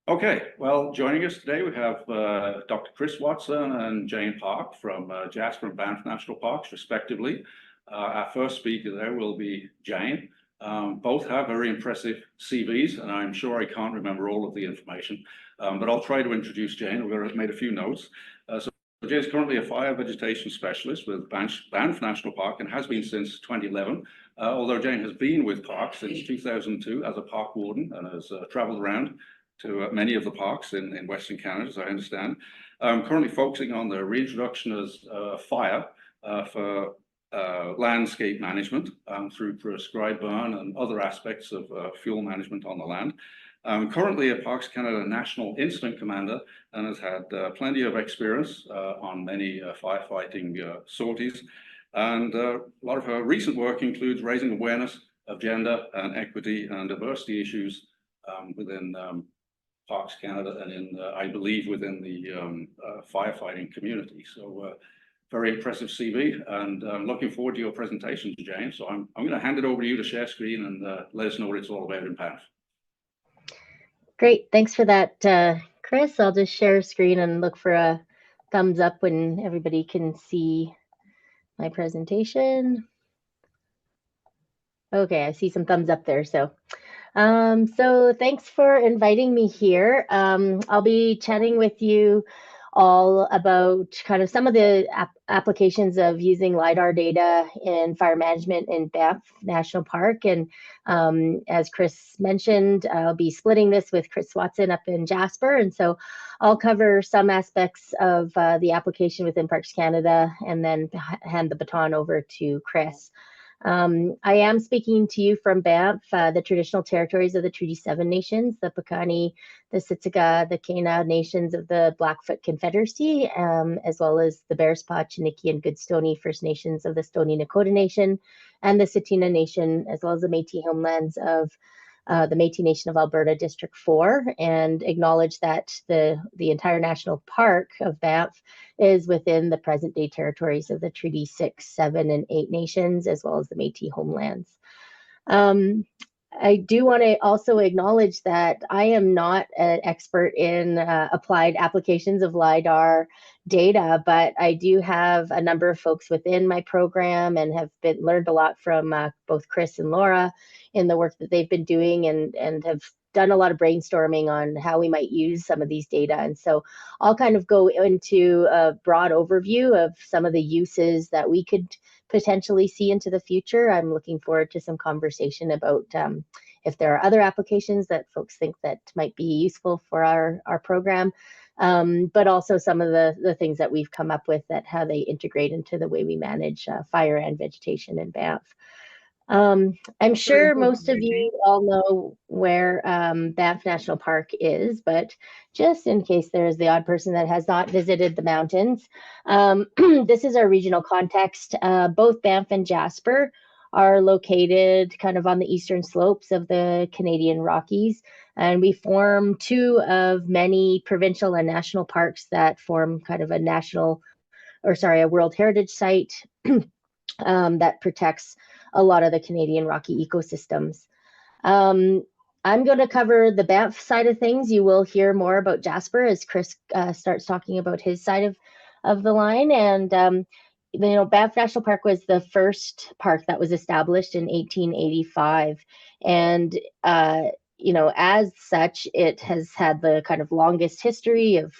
Okay, well, joining us today we have Dr. Chris Watson and Jane Park from Jasper and Banff National Parks, respectively. Our first speaker there will be Jane. Both have very impressive CVs, and I'm sure I can't remember all of the information, but I'll try to introduce Jane. We've made a few notes. So Jane is currently a fire vegetation specialist with Banff National Park and has been since 2011. Although Jane has been with parks since 2002 as a park warden and has traveled around to many of the parks in Western Canada, as I understand. Currently focusing on the reintroduction of fire for landscape management through prescribed burn and other aspects of fuel management on the land. Currently a Parks Canada National Incident Commander and has had plenty of experience on many firefighting sorties. And a lot of her recent work includes raising awareness of gender and equity and diversity issues within Parks Canada and I believe within the firefighting community. So very impressive CV, and I'm looking forward to your presentation, Jane. So I'm going to hand it over to you to share screen and let us know what it's all about in Banff. Great, thanks for that, Chris. I'll just share screen and look for a thumbs up when everybody can see my presentation. Okay, I see some thumbs up there. So thanks for inviting me here. I'll be chatting with you all about kind of some of the applications of using Lidar data in fire management in Banff National Park. And as Chris mentioned, I'll be splitting this with Chris Watson up in Jasper. And so I'll cover some aspects of the application within Parks Canada and then hand the baton over to Chris. I am speaking to you from Banff, the traditional territories of the Treaty 7 nations, the Piikani, the Siksika, the Kainai nations of the Blackfoot Confederacy, as well as the Bearspaw, Chiniki, and Goodstoney First Nations of the Stoney Nakoda Nation, and the Tsuut'ina Nation, as well as the Métis homelands of the Métis Nation of Alberta District 4, and acknowledge that the entire national park of Banff is within the present-day territories of the Treaty 6, 7, and 8 nations, as well as the Métis homelands. I do want to also acknowledge that I am not an expert in applied applications of LiDAR data, but I do have a number of folks within my program and have learned a lot from both Chris and Laura in the work that they've been doing, and have done a lot of brainstorming on how we might use some of these data. And so I'll kind of go into a broad overview of some of the uses that we could potentially see into the future. I'm looking forward to some conversation about if there are other applications that folks think that might be useful for our program, but also some of the things that we've come up with, that how they integrate into the way we manage fire and vegetation in Banff. I'm sure most of you all know where Banff National Park is, but just in case there's the odd person that has not visited the mountains, this is our regional context. Both Banff and Jasper are located kind of on the eastern slopes of the Canadian Rockies, and we form two of many provincial and national parks that form kind of a World Heritage Site that protects a lot of the Canadian Rocky ecosystems. I'm going to cover the Banff side of things. You will hear more about Jasper as Chris starts talking about his side of the line. And Banff National Park was the first park that was established in 1885, and as such, it has had the kind of longest history of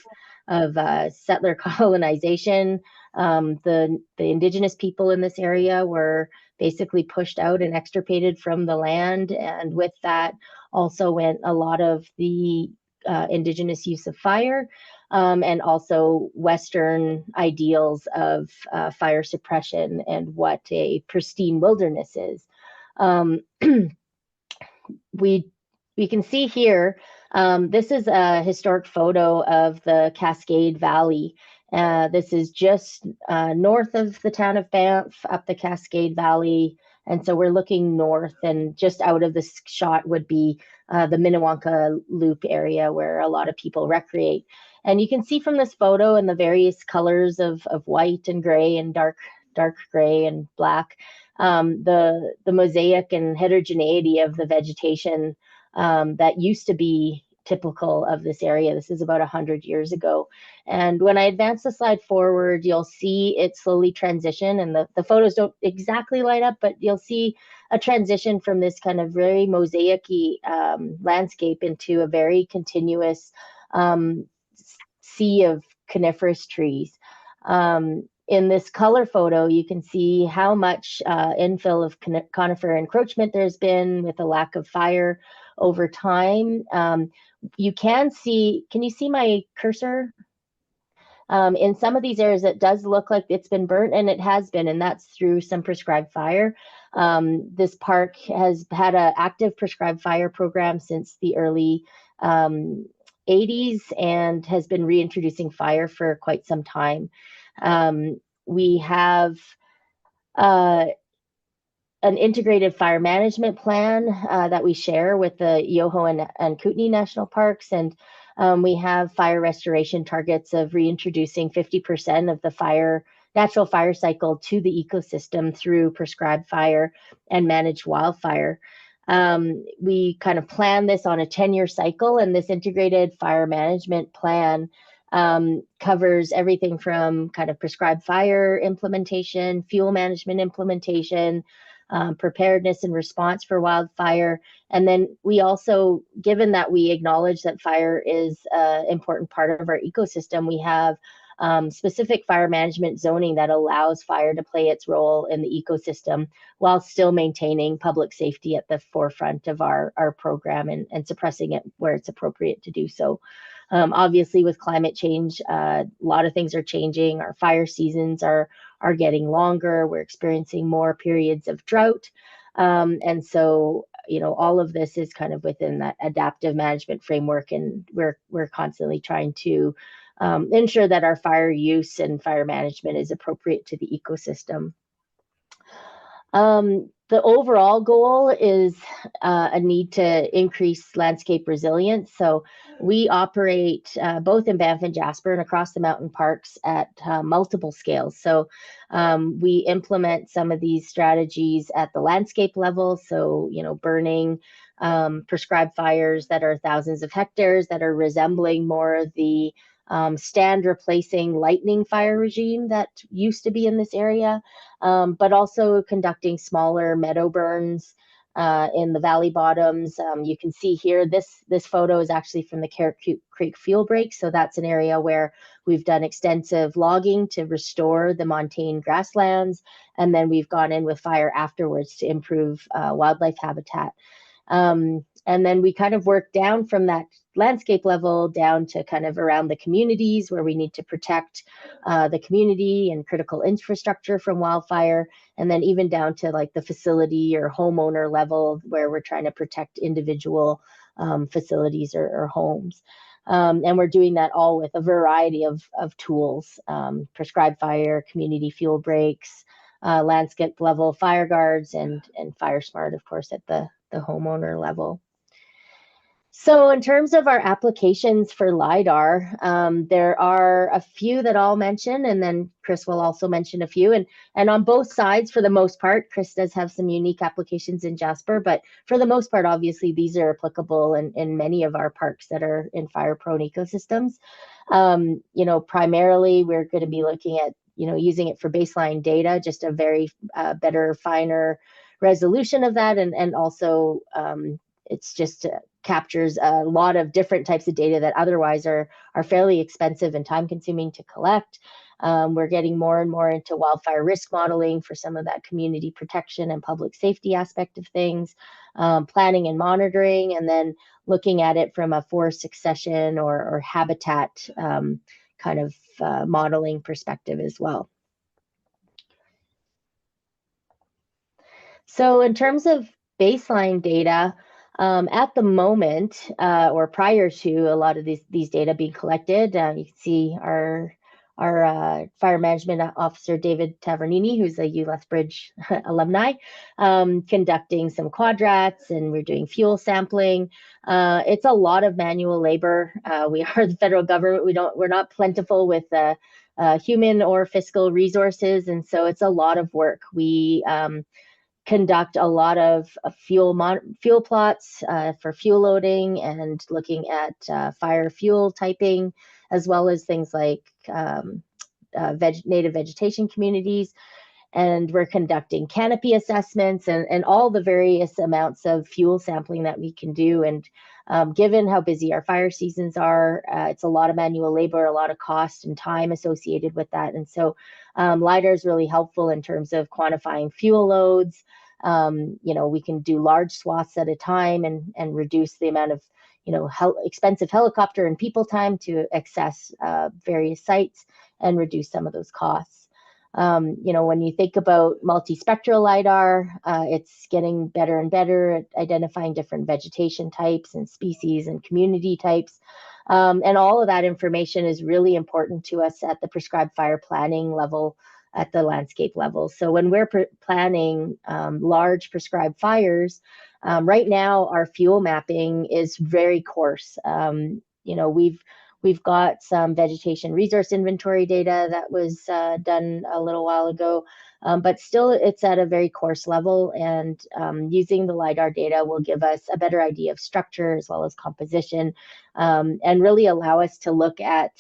settler colonization. The indigenous people in this area were basically pushed out and extirpated from the land, and with that also went a lot of the indigenous use of fire, and also Western ideals of fire suppression and what a pristine wilderness is. We can see here, this is a historic photo of the Cascade Valley. This is just north of the town of Banff, up the Cascade Valley. And so we're looking north, and just out of this shot would be the Minnewanka Loop area where a lot of people recreate. And you can see from this photo and the various colors of white and gray and dark gray and black, the mosaic and heterogeneity of the vegetation that used to be typical of this area. This is about 100 years ago. And when I advance the slide forward, you'll see it slowly transition, and the photos don't exactly light up, but you'll see a transition from this kind of very mosaic-y landscape into a very continuous sea of coniferous trees. In this color photo, you can see how much infill of conifer encroachment there's been with a lack of fire over time. You can you see my cursor? In some of these areas, it does look like it's been burnt, and it has been, and that's through some prescribed fire. This park has had an active prescribed fire program since the early 80s and has been reintroducing fire for quite some time. We have an integrated fire management plan that we share with the Yoho and Kootenay National Parks, and we have fire restoration targets of reintroducing 50% of the natural fire cycle to the ecosystem through prescribed fire and managed wildfire. We kind of plan this on a 10-year cycle, and this integrated fire management plan covers everything from kind of prescribed fire implementation, fuel management implementation, preparedness and response for wildfire. And then we also, given that we acknowledge that fire is an important part of our ecosystem, we have specific fire management zoning that allows fire to play its role in the ecosystem while still maintaining public safety at the forefront of our program and suppressing it where it's appropriate to do so. Obviously, with climate change, a lot of things are changing. Our fire seasons are getting longer. We're experiencing more periods of drought. And so, all of this is kind of within that adaptive management framework, and we're constantly trying to ensure that our fire use and fire management is appropriate to the ecosystem. The overall goal is a need to increase landscape resilience. So we operate both in Banff and Jasper and across the mountain parks at multiple scales. So we implement some of these strategies at the landscape level. So, burning prescribed fires that are thousands of hectares that are resembling more the stand replacing lightning fire regime that used to be in this area, but also conducting smaller meadow burns in the valley bottoms. You can see here, this photo is actually from the Carrot Creek fuel break. So that's an area where we've done extensive logging to restore the montane grasslands. And then we've gone in with fire afterwards to improve wildlife habitat. And then we kind of work down from that landscape level down to kind of around the communities where we need to protect the community and critical infrastructure from wildfire, and then even down to like the facility or homeowner level where we're trying to protect individual facilities or homes. And we're doing that all with a variety of tools, prescribed fire, community fuel breaks, landscape level fire guards, and Fire Smart, of course, at the homeowner level. So in terms of our applications for LIDAR, there are a few that I'll mention, and then Chris will also mention a few. And on both sides, for the most part, Chris does have some unique applications in Jasper, but for the most part, obviously, these are applicable in many of our parks that are in fire-prone ecosystems. Primarily, we're going to be looking at, using it for baseline data, just a very better, finer resolution of that, and also it's just captures a lot of different types of data that otherwise are fairly expensive and time consuming to collect. We're getting more and more into wildfire risk modeling for some of that community protection and public safety aspect of things, planning and monitoring, and then looking at it from a forest succession or habitat kind of modeling perspective as well. So in terms of baseline data, at the moment, or prior to a lot of these data being collected, you can see our fire management officer, David Tavernini, who's a Lethbridge alumni, conducting some quadrats, and we're doing fuel sampling. It's a lot of manual labor. We are the federal government. We're not plentiful with human or fiscal resources, and so it's a lot of work. We conduct a lot of fuel plots for fuel loading and looking at fire fuel typing, as well as things like native vegetation communities. And we're conducting canopy assessments and all the various amounts of fuel sampling that we can do. And given how busy our fire seasons are, it's a lot of manual labor, a lot of cost and time associated with that. And so Lidar is really helpful in terms of quantifying fuel loads. We can do large swaths at a time and reduce the amount of expensive helicopter and people time to access various sites and reduce some of those costs. When you think about multispectral LiDAR, it's getting better and better at identifying different vegetation types and species and community types. And all of that information is really important to us at the prescribed fire planning level, at the landscape level. So when we're planning large prescribed fires, right now our fuel mapping is very coarse. We've got some vegetation resource inventory data that was done a little while ago, but still it's at a very coarse level, and using the LiDAR data will give us a better idea of structure as well as composition, and really allow us to look at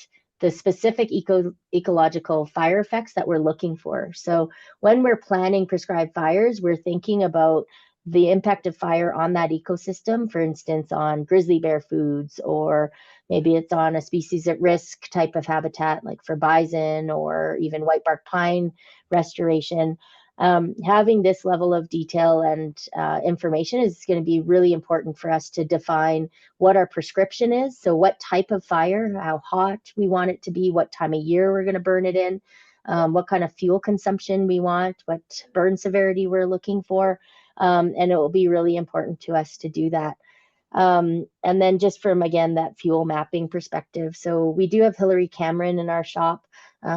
the specific ecological fire effects that we're looking for. So when we're planning prescribed fires, we're thinking about the impact of fire on that ecosystem, for instance, on grizzly bear foods, or maybe it's on a species at risk type of habitat, like for bison or even whitebark pine restoration. Having this level of detail and information is going to be really important for us to define what our prescription is. So what type of fire, how hot we want it to be, what time of year we're going to burn it in, what kind of fuel consumption we want, what burn severity we're looking for. And it will be really important to us to do that. And then just from, again, that fuel mapping perspective. So we do have Hillary Cameron in our shop.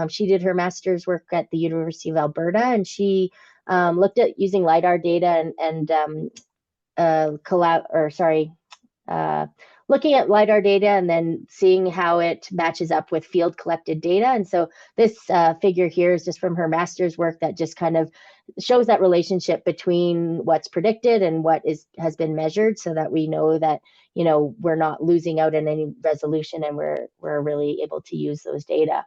She did her master's work at the University of Alberta, and she looked at using LiDAR data looking at LiDAR data and then seeing how it matches up with field collected data. And so this figure here is just from her master's work that just kind of shows that relationship between what's predicted and what has been measured, so that we know that we're not losing out in any resolution, and we're really able to use those data.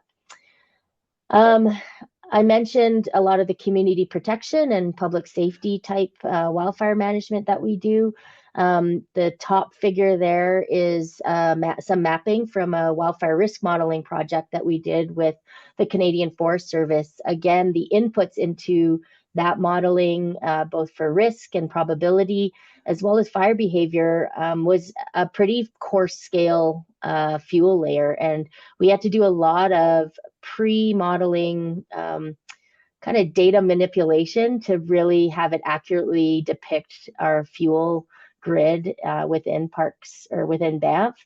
I mentioned a lot of the community protection and public safety type wildfire management that we do. The top figure there is some mapping from a wildfire risk modeling project that we did with the Canadian Forest Service. Again, the inputs into that modeling, both for risk and probability, as well as fire behavior, was a pretty coarse scale fuel layer. And we had to do a lot of pre-modeling kind of data manipulation to really have it accurately depict our fuel grid within parks or within Banff.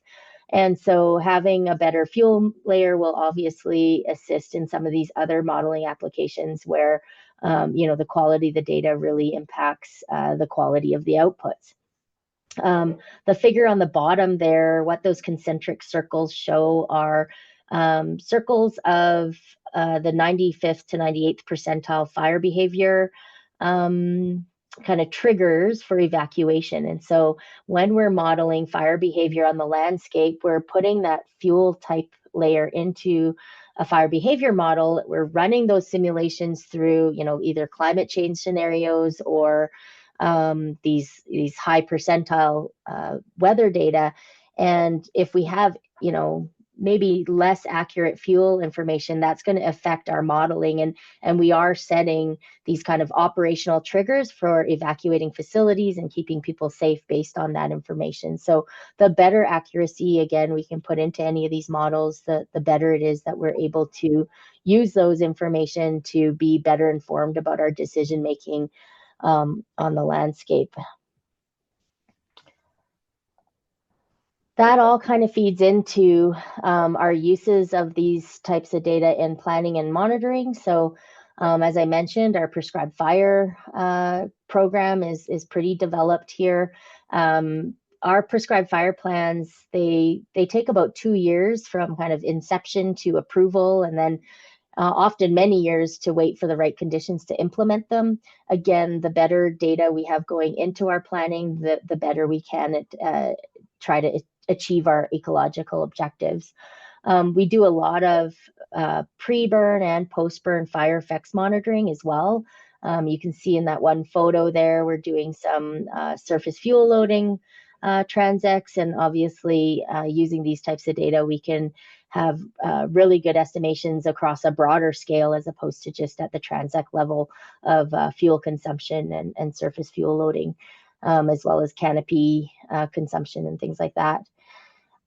And so having a better fuel layer will obviously assist in some of these other modeling applications where the quality of the data really impacts the quality of the outputs. The figure on the bottom there, what those concentric circles show are circles of the 95th to 98th percentile fire behavior kind of triggers for evacuation. And so when we're modeling fire behavior on the landscape, we're putting that fuel type layer into a fire behavior model. We're running those simulations through, either climate change scenarios or these high percentile weather data. And if we have, maybe less accurate fuel information, that's going to affect our modeling. And we are setting these kind of operational triggers for evacuating facilities and keeping people safe based on that information. So the better accuracy, again, we can put into any of these models, the better it is that we're able to use those information to be better informed about our decision making on the landscape. That all kind of feeds into our uses of these types of data in planning and monitoring. So as I mentioned, our prescribed fire program is pretty developed here. Our prescribed fire plans, they take about 2 years from kind of inception to approval, and then often many years to wait for the right conditions to implement them. Again, the better data we have going into our planning, the better we can try to achieve our ecological objectives. We do a lot of pre-burn and post-burn fire effects monitoring as well. You can see in that one photo there, we're doing some surface fuel loading transects, and obviously using these types of data, we can have really good estimations across a broader scale as opposed to just at the transect level of fuel consumption and surface fuel loading, as well as canopy consumption and things like that.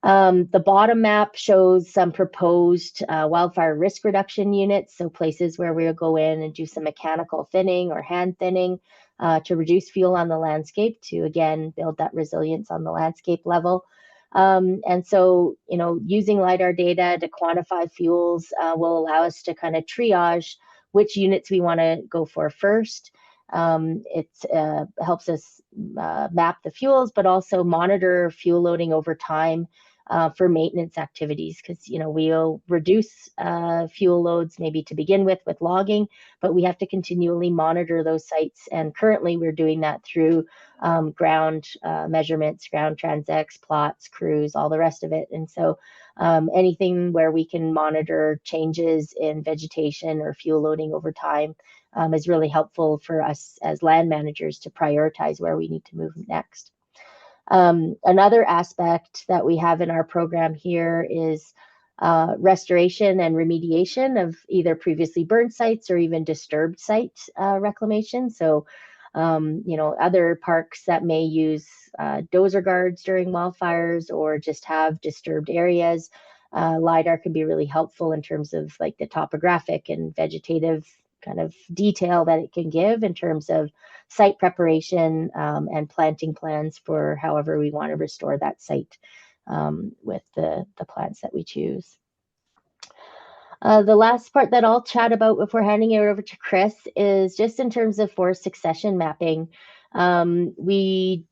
The bottom map shows some proposed wildfire risk reduction units, so places where we'll go in and do some mechanical thinning or hand thinning to reduce fuel on the landscape, to again build that resilience on the landscape level. And so, you know, using LiDAR data to quantify fuels will allow us to kind of triage which units we want to go for first. It helps us map the fuels, but also monitor fuel loading over time for maintenance activities, because, you know, we'll reduce fuel loads maybe to begin with logging, but we have to continually monitor those sites. And currently we're doing that through ground measurements, ground transects, plots, crews, all the rest of it. And so anything where we can monitor changes in vegetation or fuel loading over time is really helpful for us as land managers to prioritize where we need to move next. Another aspect that we have in our program here is restoration and remediation of either previously burned sites or even disturbed site reclamation. So, you know, other parks that may use dozer guards during wildfires or just have disturbed areas, LiDAR can be really helpful in terms of like the topographic and vegetative kind of detail that it can give in terms of site preparation and planting plans for however we want to restore that site with the plants that we choose. The last part that I'll chat about before handing it over to Chris is just in terms of forest succession mapping. We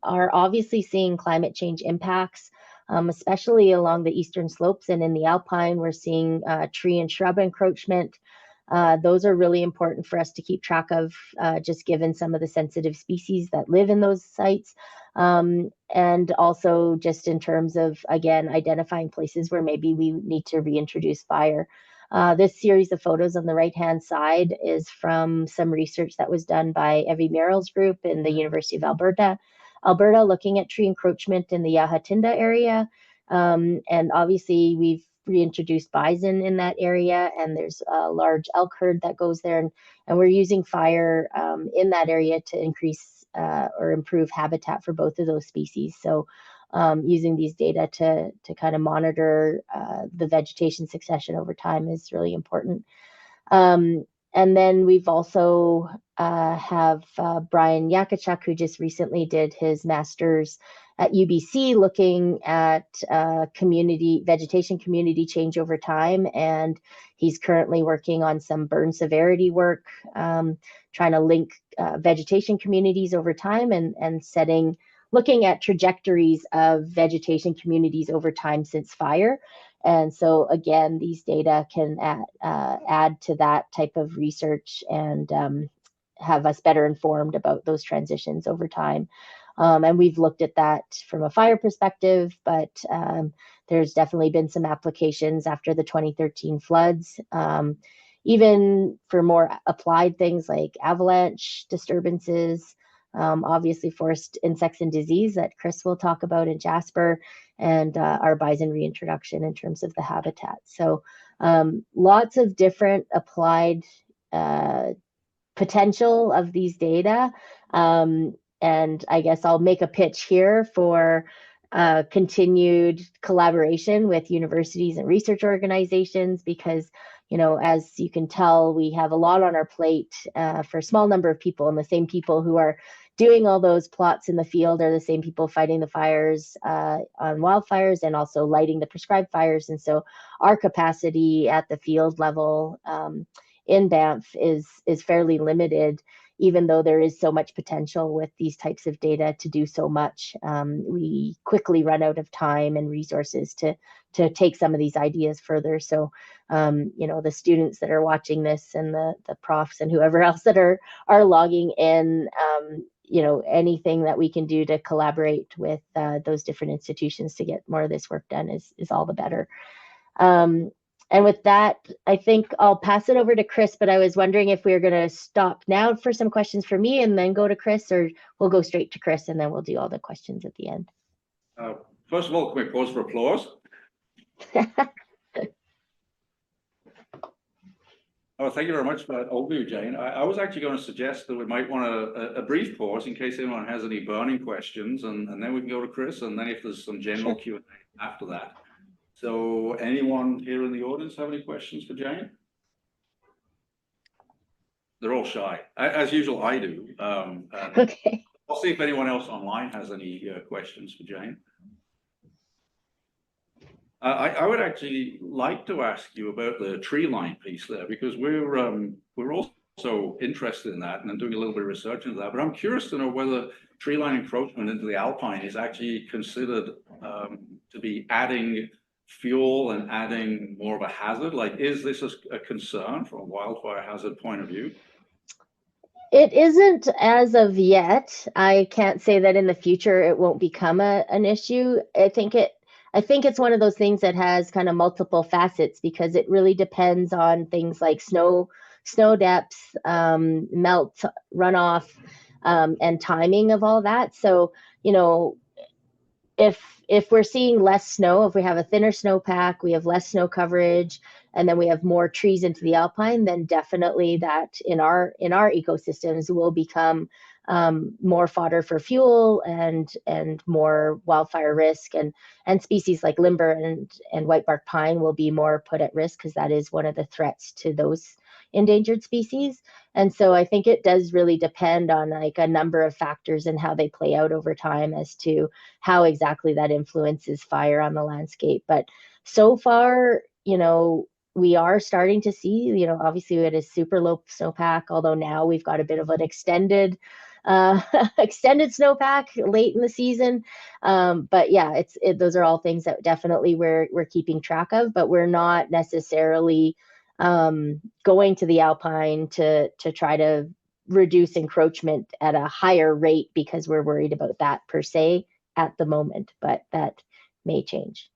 are obviously seeing climate change impacts, especially along the eastern slopes, and in the alpine, we're seeing tree and shrub encroachment. Those are really important for us to keep track of, just given some of the sensitive species that live in those sites. And also just in terms of, again, identifying places where maybe we need to reintroduce fire. This series of photos on the right-hand side is from some research that was done by Evie Merrill's group in the University of Alberta, looking at tree encroachment in the Yahatinda area. And obviously we've reintroduced bison in that area, and there's a large elk herd that goes there, and we're using fire in that area to increase or improve habitat for both of those species. So using these data to kind of monitor the vegetation succession over time is really important. And then we've also have Brian Yakachuk, who just recently did his master's at UBC, looking at vegetation community change over time. And he's currently working on some burn severity work, trying to link vegetation communities over time and looking at trajectories of vegetation communities over time since fire. And so again, these data can add to that type of research and have us better informed about those transitions over time. And we've looked at that from a fire perspective, but there's definitely been some applications after the 2013 floods, even for more applied things like avalanche disturbances, obviously forest insects and disease that Chris will talk about in Jasper, and our bison reintroduction in terms of the habitat. So lots of different applied potential of these data. And I guess I'll make a pitch here for continued collaboration with universities and research organizations, because, you know, as you can tell, we have a lot on our plate for a small number of people, and the same people who are doing all those plots in the field are the same people fighting the fires on wildfires and also lighting the prescribed fires. And so our capacity at the field level in Banff is fairly limited, even though there is so much potential with these types of data to do so much. We quickly run out of time and resources to take some of these ideas further. So, you know, the students that are watching this and the profs and whoever else that are logging in, you know, anything that we can do to collaborate with those different institutions to get more of this work done is all the better. And with that, I think I'll pass it over to Chris, but I was wondering if we were going to stop now for some questions for me and then go to Chris, or we'll go straight to Chris and then we'll do all the questions at the end. First of all, can we pause for applause? Oh, thank you very much for that overview, Jane. I was actually going to suggest that we might want a brief pause in case anyone has any burning questions, and then we can go to Chris, and then if there's some general Q&A after that. So anyone here in the audience have any questions for Jane? They're all shy. As usual, I do. Okay. I'll see if anyone else online has any questions for Jane. I would actually like to ask you about the tree line piece there, because we're also interested in that and I'm doing a little bit of research into that. But I'm curious to know whether tree line encroachment into the alpine is actually considered to be adding fuel and adding more of a hazard. Like, is this a concern from a wildfire hazard point of view? It isn't as of yet. I can't say that in the future it won't become an issue. I think it's one of those things that has kind of multiple facets, because it really depends on things like snow depth, melt, runoff, and timing of all that. So, you know, if we're seeing less snow, if we have a thinner snowpack, we have less snow coverage, and then we have more trees into the alpine, then definitely that in our ecosystems will become more fodder for fuel and more wildfire risk, and species like limber and whitebark pine will be more put at risk, because that is one of the threats to those endangered species. And so I think it does really depend on like a number of factors and how they play out over time as to how exactly that influences fire on the landscape. But so far, you know, we are starting to see, you know, obviously we had a super low snowpack, although now we've got a bit of an extended snowpack late in the season. But yeah, those are all things that definitely we're keeping track of, but we're not necessarily going to the alpine to try to reduce encroachment at a higher rate because we're worried about that per se at the moment, but that may change.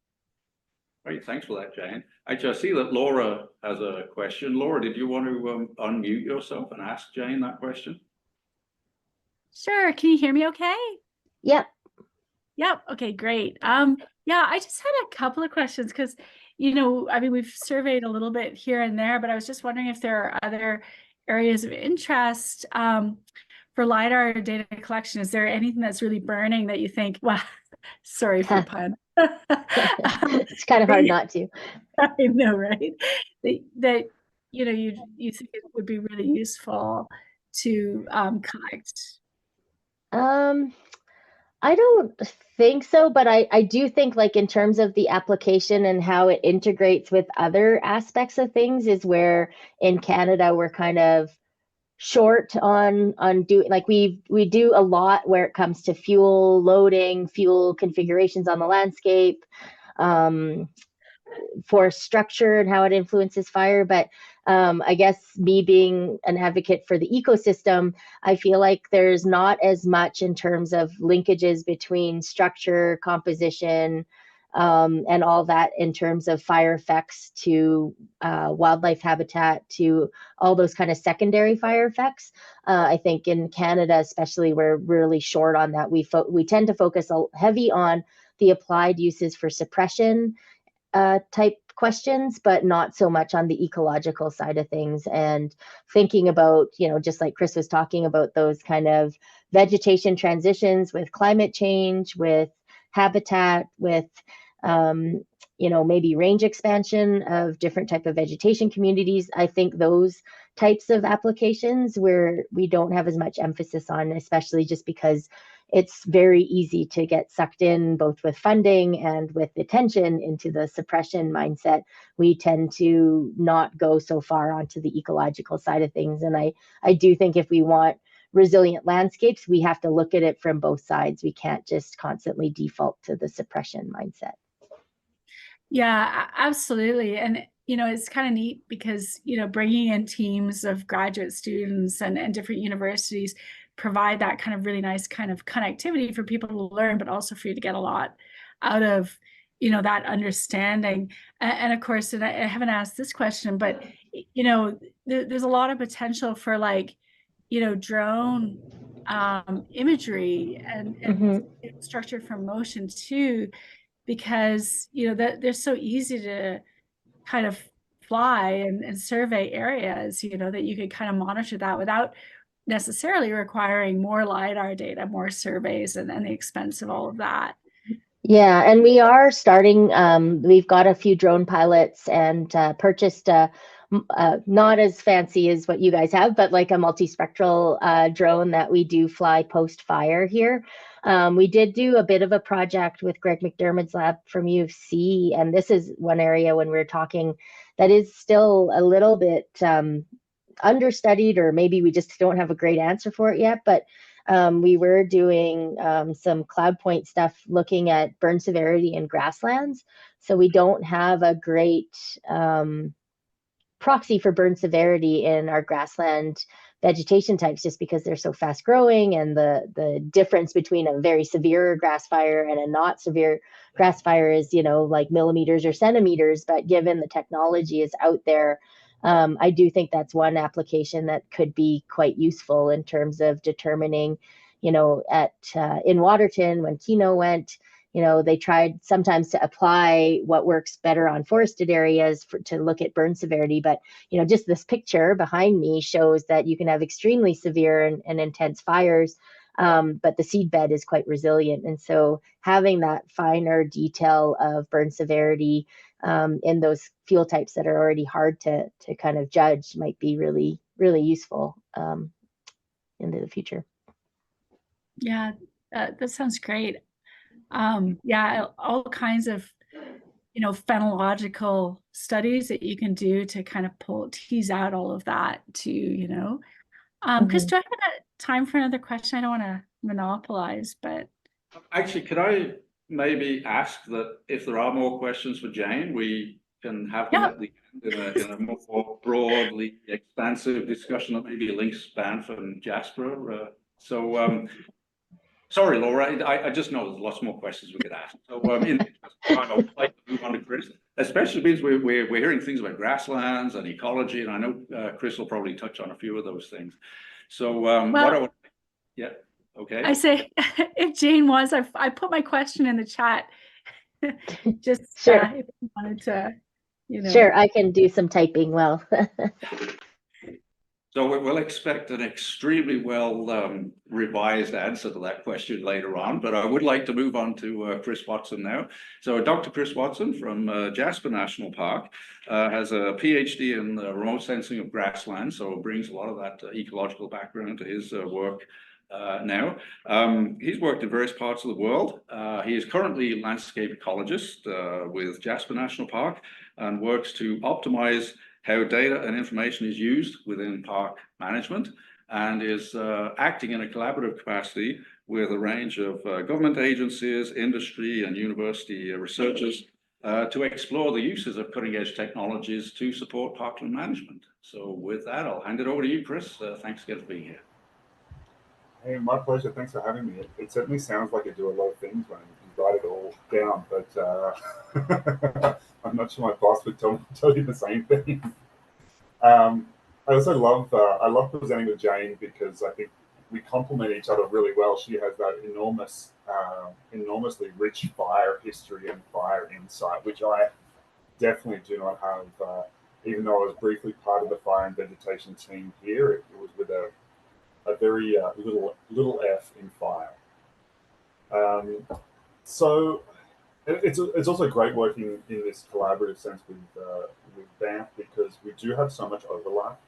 Great, thanks for that, Jane. Actually, I see that Laura has a question. Laura, did you want to unmute yourself and ask Jane that question? Sure. Can you hear me okay? Yep. Yep. Okay, great. Yeah, I just had a couple of questions because, you know, I mean, we've surveyed a little bit here and there, but I was just wondering if there are other areas of interest for Lidar data collection. Is there anything that's really burning that you think, well, sorry for the pun. It's kind of hard not to. I know, right? That you know, you think it would be really useful to collect? I don't think so, but I do think, like, in terms of the application and how it integrates with other aspects of things is where in Canada we're kind of short on doing, like, we do a lot where it comes to fuel loading, fuel configurations on the landscape, forest structure and how it influences fire. But I guess me being an advocate for the ecosystem, I feel like there's not as much in terms of linkages between structure, composition, and all that in terms of fire effects to wildlife habitat, to all those kind of secondary fire effects. I think in Canada, especially, we're really short on that. We tend to focus heavy on the applied uses for suppression type questions, but not so much on the ecological side of things. And thinking about, you know, just like Chris was talking about, those kind of vegetation transitions with climate change, with habitat, with you know, maybe range expansion of different type of vegetation communities. I think those types of applications where we don't have as much emphasis on, especially just because it's very easy to get sucked in, both with funding and with attention, into the suppression mindset. We tend to not go so far onto the ecological side of things. And I do think if we want resilient landscapes, we have to look at it from both sides. We can't just constantly default to the suppression mindset. Yeah, absolutely. And, it's kind of neat because, bringing in teams of graduate students and different universities provide that kind of really nice kind of connectivity for people to learn, but also for you to get a lot out of, that understanding. And of course, and I haven't asked this question, but, there's a lot of potential for drone imagery and structure for motion too, because that they're so easy to kind of fly and survey areas, that you could kind of monitor that without necessarily requiring more LiDAR data, more surveys, and the expense of all of that. Yeah, and we are starting, we've got a few drone pilots and purchased not as fancy as what you guys have, but like a multispectral drone that we do fly post-fire here. We did do a bit of a project with Greg McDermott's lab from U of C, and this is one area when we're talking that is still a little bit understudied, or maybe we just don't have a great answer for it yet, but we were doing some cloud point stuff looking at burn severity in grasslands. So we don't have a great proxy for burn severity in our grassland vegetation types, just because they're so fast growing, and the difference between a very severe grass fire and a not severe grass fire is, like millimeters or centimeters. But given the technology is out there, I do think that's one application that could be quite useful in terms of determining, in Waterton, when Keno went, they tried sometimes to apply what works better on forested areas to look at burn severity. But, just this picture behind me shows that you can have extremely severe and intense fires, but the seed bed is quite resilient. And so having that finer detail of burn severity in those fuel types that are already hard to kind of judge might be really, really useful into the future. Yeah, that sounds great. Yeah, all kinds of, phenological studies that you can do to kind of tease out all of that too, Chris, do I have time for another question? I don't want to monopolize, but. Actually, could I maybe ask that if there are more questions for Jane, we can have them at the end in a more broadly expansive discussion that maybe links Banff and Jasper. Sorry, Laura, I just know there's lots more questions we could ask. So in the interest of time, I would like to move on to Chris, especially because we're hearing things about grasslands and ecology, and I know Chris will probably touch on a few of those things. So yeah, okay. I say, if Jane was, I put my question in the chat. Just sure. If you wanted to, Sure, I can do some typing well. So we'll expect an extremely well revised answer to that question later on, but I would like to move on to Chris Watson now. So Dr. Chris Watson from Jasper National Park has a PhD in remote sensing of grasslands, so brings a lot of that ecological background to his work now. He's worked in various parts of the world. He is currently a landscape ecologist with Jasper National Park and works to optimize how data and information is used within park management, and is acting in a collaborative capacity with a range of government agencies, industry, and university researchers to explore the uses of cutting-edge technologies to support parkland management. So with that, I'll hand it over to you, Chris. Thanks again for being here. Hey, my pleasure. Thanks for having me. It certainly sounds like I do a lot of things when you write it all down, but I'm not sure my boss would tell you the same thing. I also love presenting with Jane because I think we complement each other really well. She has that enormously rich fire history and fire insight, which I definitely do not have. Even though I was briefly part of the fire and vegetation team here, it was with a very little f in fire. So it's also great working in this collaborative sense with Banff, because we do have so much overlap.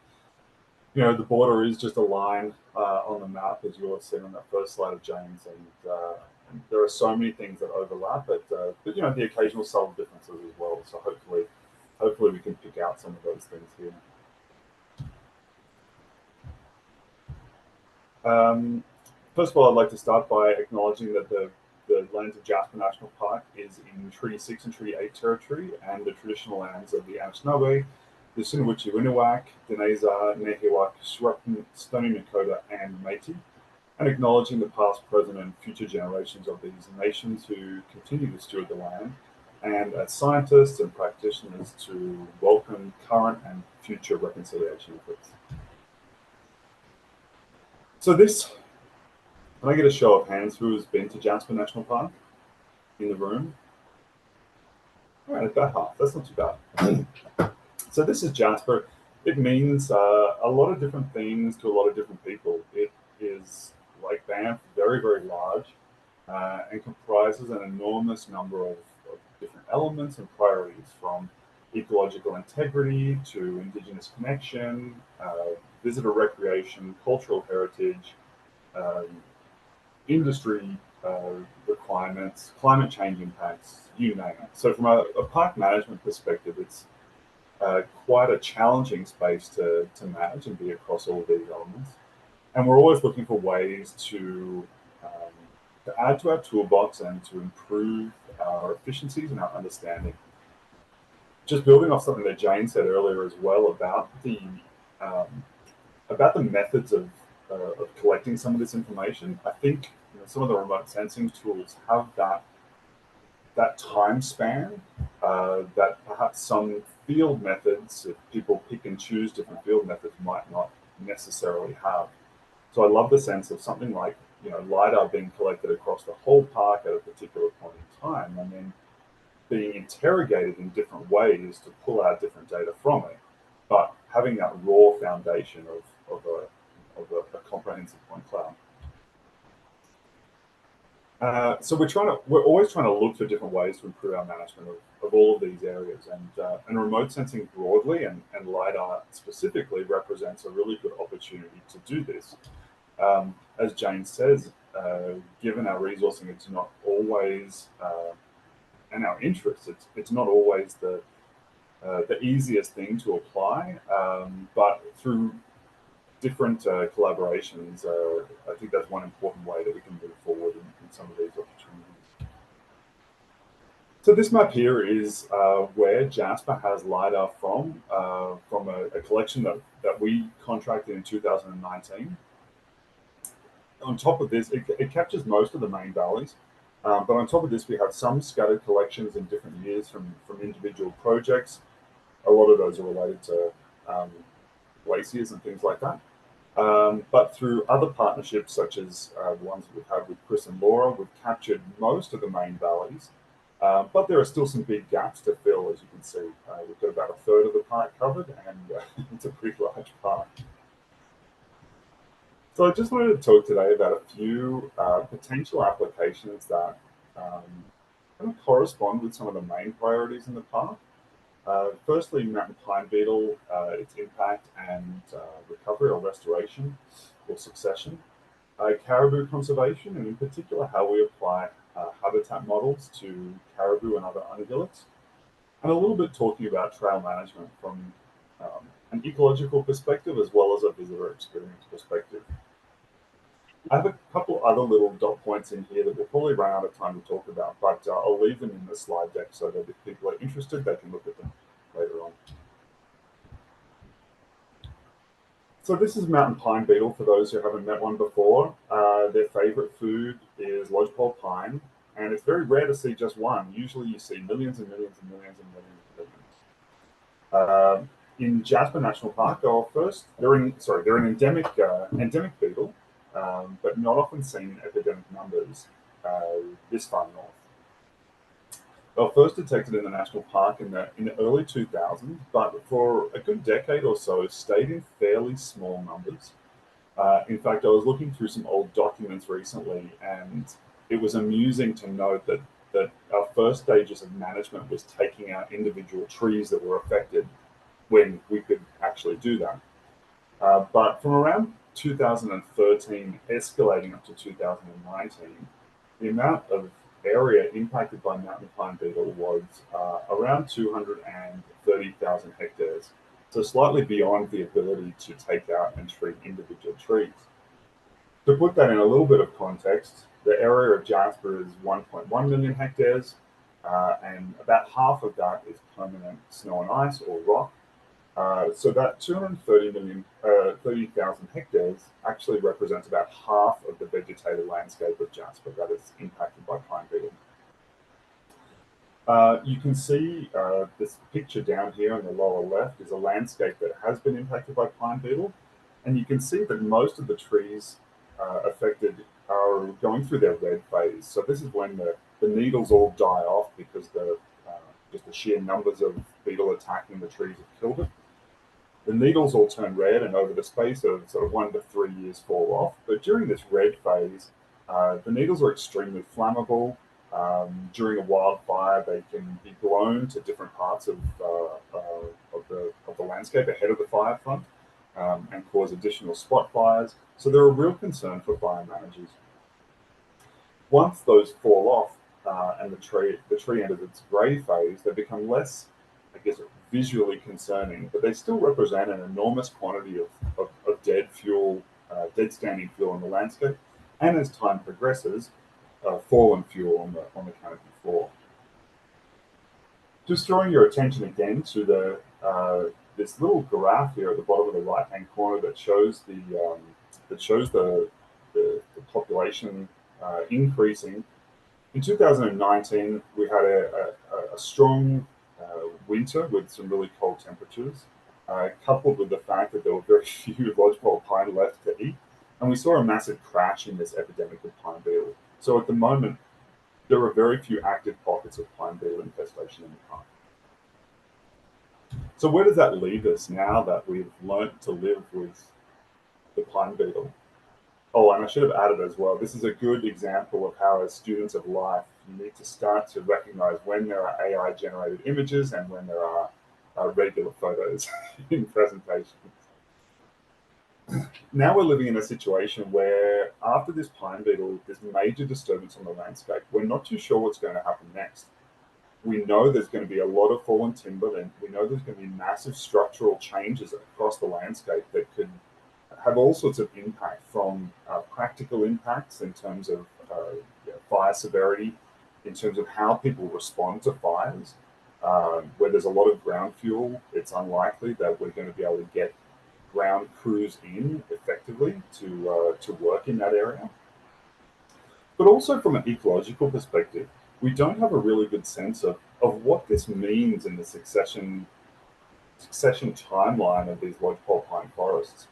you know, the border is just a line on the map, as you have seen on that first slide of James, and there are so many things that overlap, but you know, the occasional subtle differences as well. So hopefully we can pick out some of those things here. First of all, I'd like to start by acknowledging that the lands of Jasper National Park is in Treaty 6 and Treaty 8 territory, and the traditional lands of the Anishinaabe, the Sinuwitch-Winuwak, Deneza, Nehiwak, Stony Nakota, and Métis, and acknowledging the past, present, and future generations of these nations who continue to steward the land, and as scientists and practitioners to welcome current and future reconciliation efforts. So this, can I get a show of hands who has been to Jasper National Park in the room? All right, about half, that's not too bad. So this is Jasper. It means a lot of different things to a lot of different people. It is, like Banff, very, very large and comprises an enormous number of different elements and priorities, from ecological integrity to Indigenous connection, visitor recreation, cultural heritage, industry requirements, climate change impacts, you name it. So from a park management perspective, it's quite a challenging space to manage and be across all of these elements. And we're always looking for ways to add to our toolbox and to improve our efficiencies and our understanding. Just building off something that Jane said earlier as well about the methods of collecting some of this information, I think, you know, some of the remote sensing tools have that time span that perhaps some field methods, if people pick and choose different field methods, might not necessarily have. So I love the sense of something like, you know, Lidar being collected across the whole park at a particular point in time, and then being interrogated in different ways to pull out different data from it, but having that raw foundation of a comprehensive point cloud. So we're always trying to look for different ways to improve our management of all of these areas, and remote sensing broadly and Lidar specifically represents a really good opportunity to do this. As Jane says, given our resourcing, it's not always, and our interests, it's not always the easiest thing to apply, but through different collaborations, I think that's one important way that we can move forward in some of these opportunities. So this map here is where Jasper has Lidar from a collection that we contracted in 2019. On top of this, it captures most of the main valleys, but on top of this, we have some scattered collections in different years from individual projects. A lot of those are related to glaciers and things like that. But through other partnerships, such as the ones that we've had with Chris and Laura, we've captured most of the main valleys, but there are still some big gaps to fill, as you can see. We've got about a third of the park covered, and it's a pretty large park. So I just wanted to talk today about a few potential applications that kind of correspond with some of the main priorities in the park. Firstly, mountain pine beetle, its impact and recovery or restoration or succession. Caribou conservation, and in particular how we apply habitat models to caribou and other ungulates. And a little bit talking about trail management from an ecological perspective as well as a visitor experience perspective. I have a couple other little dot points in here that we'll probably run out of time to talk about, but I'll leave them in the slide deck so that if people are interested, they can look at them later on. So this is mountain pine beetle for those who haven't met one before. Their favorite food is lodgepole pine, and it's very rare to see just one. Usually you see millions and millions and millions and millions and millions. In Jasper National Park, they're an endemic beetle, but not often seen in epidemic numbers this far north. They were first detected in the national park in the early 2000s, but for a good decade or so stayed in fairly small numbers. In fact, I was looking through some old documents recently, and it was amusing to note that our first stages of management was taking out individual trees that were affected when we could actually do that. But from around 2013 escalating up to 2019, the amount of area impacted by mountain pine beetle was around 230,000 hectares, so slightly beyond the ability to take out and treat individual trees. To put that in a little bit of context, the area of Jasper is 1.1 million hectares, and about half of that is permanent snow and ice or rock. So that 230,000 hectares actually represents about half of the vegetated landscape of Jasper that is impacted by pine beetle. You can see this picture down here in the lower left is a landscape that has been impacted by pine beetle, and you can see that most of the trees affected are going through their red phase. So this is when the needles all die off because just the sheer numbers of beetle attacking the trees have killed it. The needles all turn red, and over the space of sort of 1 to 3 years fall off. But during this red phase, the needles are extremely flammable. During a wildfire, they can be blown to different parts of the landscape ahead of the fire front and cause additional spot fires. So they're a real concern for fire managers. Once those fall off and the tree enters its grey phase, they become less, I guess, visually concerning, but they still represent an enormous quantity of dead fuel, dead standing fuel on the landscape, and as time progresses, fallen fuel on the canopy floor. Just drawing your attention again to this little graph here at the bottom of the right-hand corner that shows the population increasing. In 2019, we had a strong winter with some really cold temperatures, coupled with the fact that there were very few lodgepole pine left to eat, and we saw a massive crash in this epidemic of pine beetle. So at the moment, there are very few active pockets of pine beetle infestation in the park. So where does that leave us now that we've learnt to live with the pine beetle? Oh, and I should have added as well, this is a good example of how, as students of life, you need to start to recognize when there are AI-generated images and when there are regular photos in presentations. Now we're living in a situation where, after this pine beetle, this major disturbance on the landscape, we're not too sure what's going to happen next. We know there's going to be a lot of fallen timber, and we know there's going to be massive structural changes across the landscape that could have all sorts of impact, from practical impacts in terms of fire severity, in terms of how people respond to fires. Where there's a lot of ground fuel, it's unlikely that we're going to be able to get ground crews in effectively to work in that area. But also from an ecological perspective, we don't have a really good sense of what this means in the succession timeline of these lodgepole pine forests.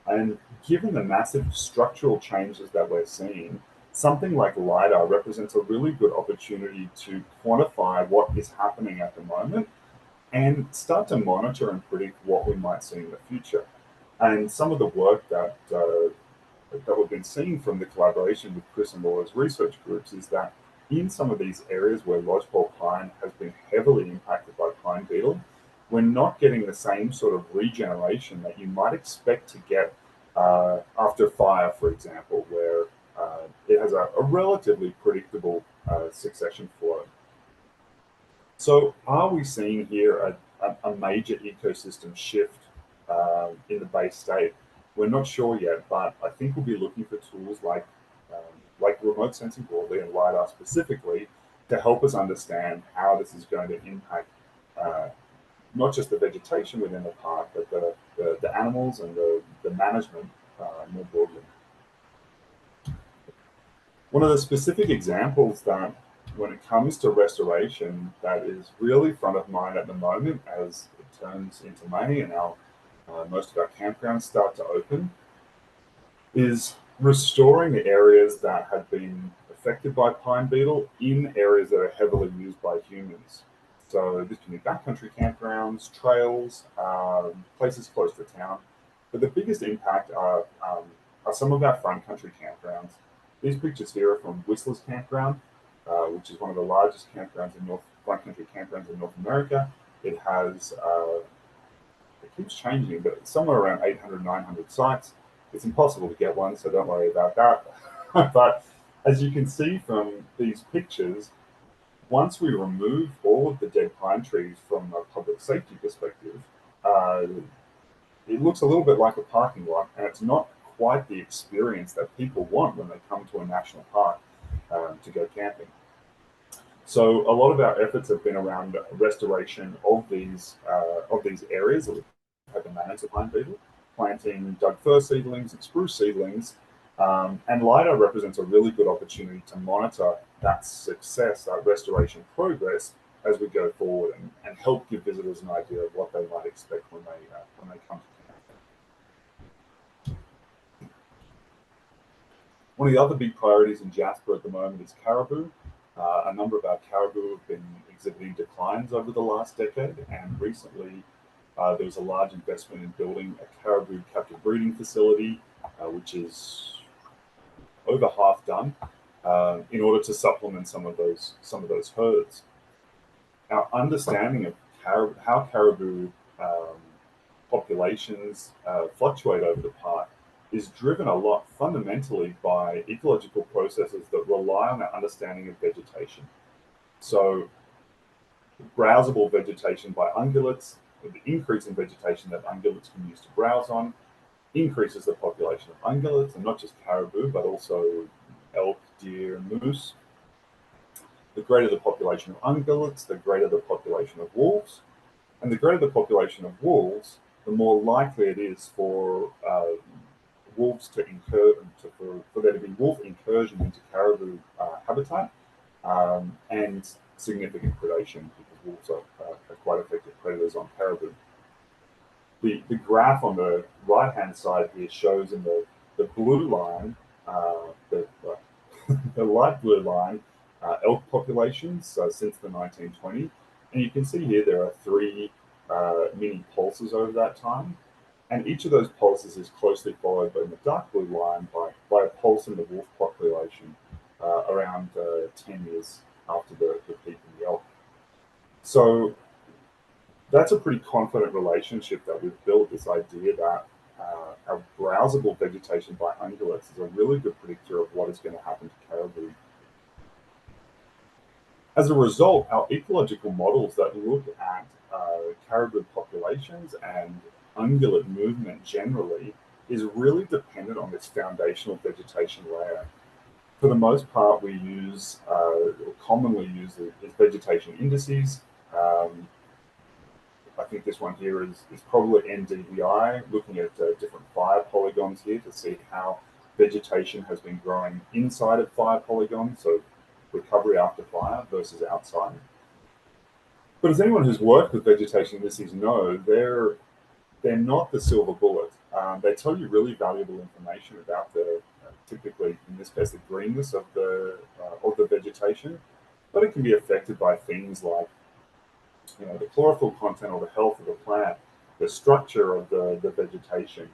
And given the massive structural changes that we're seeing, something like Lidar represents a really good opportunity to quantify what is happening at the moment and start to monitor and predict what we might see in the future. And some of the work that we've been seeing from the collaboration with Chris and Laura's research groups is that in some of these areas where lodgepole pine has been heavily impacted by pine beetle, we're not getting the same sort of regeneration that you might expect to get after fire, for example, where it has a relatively predictable succession flow. So are we seeing here a major ecosystem shift in the Bay State? We're not sure yet, but I think we'll be looking for tools like remote sensing broadly and Lidar specifically to help us understand how this is going to impact not just the vegetation within the park, but the animals and the management more broadly. One of the specific examples that, when it comes to restoration, that is really front of mind at the moment as it turns into May and most of our campgrounds start to open, is restoring the areas that have been affected by pine beetle in areas that are heavily used by humans. So this can be backcountry campgrounds, trails, places close to town. But the biggest impact are some of our front country campgrounds. These pictures here are from Whistler's Campground, which is one of the largest campgrounds front country campgrounds in North America. It has it keeps changing, but it's somewhere around 800, 900 sites. It's impossible to get one, so don't worry about that. But as you can see from these pictures, once we remove all of the dead pine trees from a public safety perspective, it looks a little bit like a parking lot, and it's not quite the experience that people want when they come to a national park to go camping. So a lot of our efforts have been around restoration of these areas that have been managed pine beetle, planting Doug fir seedlings and spruce seedlings, and Lidar represents a really good opportunity to monitor that success, that restoration progress as we go forward, and help give visitors an idea of what they might expect when they come to camp. One of the other big priorities in Jasper at the moment is caribou. A number of our caribou have been exhibiting declines over the last decade, and recently there was a large investment in building a caribou captive breeding facility, which is over half done, in order to supplement some of those herds. Our understanding of how caribou populations fluctuate over the park is driven a lot fundamentally by ecological processes that rely on our understanding of vegetation. So browsable vegetation by ungulates, the increase in vegetation that ungulates can use to browse on, increases the population of ungulates, and not just caribou, but also elk, deer, and moose. The greater the population of ungulates, the greater the population of wolves. And the greater the population of wolves, the more likely it is for wolves to for there to be wolf incursion into caribou habitat, and significant predation, because wolves are quite effective predators on caribou. The graph on the right-hand side here shows in the blue line, the light blue line, elk populations since the 1920s. And you can see here there are 3 mini pulses over that time. And each of those pulses is closely followed by the dark blue line by a pulse in the wolf population around 10 years after the peak in the elk. So that's a pretty confident relationship that we've built, this idea that our browsable vegetation by ungulates is a really good predictor of what is going to happen to caribou. As a result, our ecological models that look at caribou populations and ungulate movement generally is really dependent on this foundational vegetation layer. For the most part, we use, or commonly use, is vegetation indices. I think this one here is probably NDVI, looking at different fire polygons here to see how vegetation has been growing inside of fire polygons, so recovery after fire versus outside. But as anyone who's worked with vegetation indices know, they're not the silver bullet. They tell you really valuable information about typically in this case the greenness of the vegetation, but it can be affected by things like the chlorophyll content or the health of the plant, the structure of the vegetation,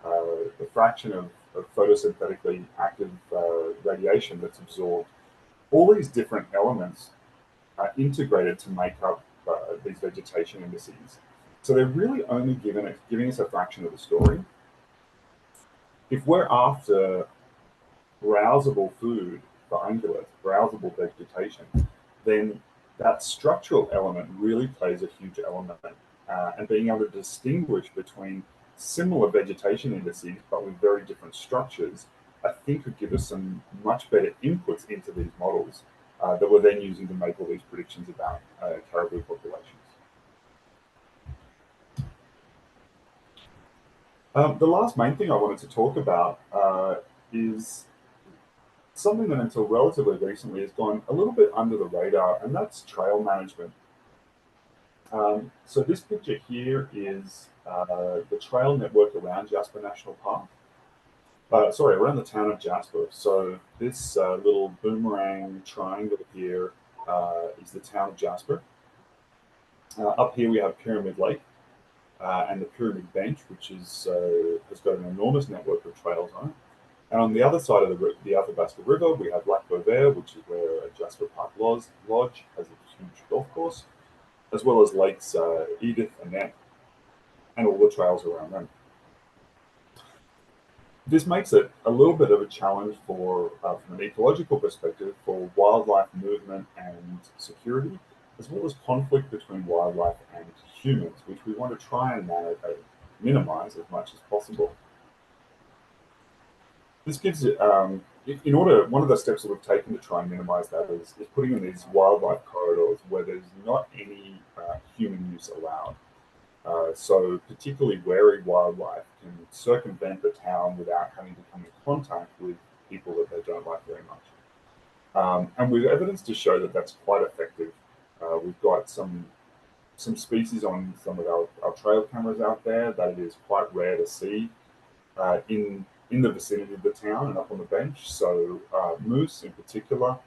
the fraction of photosynthetically active radiation that's absorbed. All these different elements are integrated to make up these vegetation indices. So they're really only giving us a fraction of the story. If we're after browsable food for ungulates, browsable vegetation, then that structural element really plays a huge element. And being able to distinguish between similar vegetation indices, but with very different structures, I think could give us some much better inputs into these models that we're then using to make all these predictions about caribou populations. The last main thing I wanted to talk about is something that until relatively recently has gone a little bit under the radar, and that's trail management. So this picture here is the trail network around Jasper National Park. Around the town of Jasper. So this little boomerang triangle here is the town of Jasper. Up here we have Pyramid Lake and the Pyramid Bench, which has got an enormous network of trails on it. And on the other side of the Athabasca River, we have Lac Beauvert, which is where Jasper Park Lodge has a huge golf course, as well as lakes Edith and Net. and all the trails around them. This makes it a little bit of a challenge for, from an ecological perspective, for wildlife movement and security, as well as conflict between wildlife and humans, which we want to try and minimize as much as possible. This gives it, one of the steps that we've taken to try and minimize that is putting in these wildlife corridors where there's not any human use allowed. So particularly wary wildlife can circumvent the town without having to come in contact with people that they don't like very much. And with evidence to show that that's quite effective. We've got some species on some of our trail cameras out there that it is quite rare to see in the vicinity of the town and up on the bench. So moose in particular,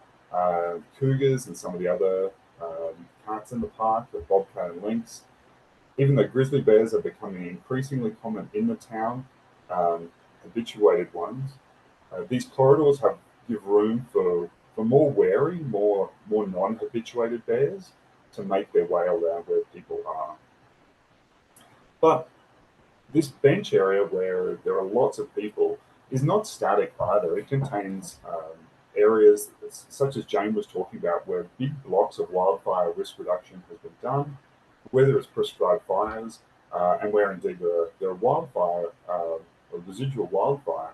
cougars and some of the other cats in the park, the bobcat and lynx. Even though grizzly bears are becoming increasingly common in the town, habituated ones, these corridors give room for more wary, more non-habituated bears to make their way around where people are. But this bench area where there are lots of people is not static either. It contains areas such as Jane was talking about, where big blocks of wildfire risk reduction has been done, where there is prescribed fires, and where indeed there are wildfire or residual wildfire,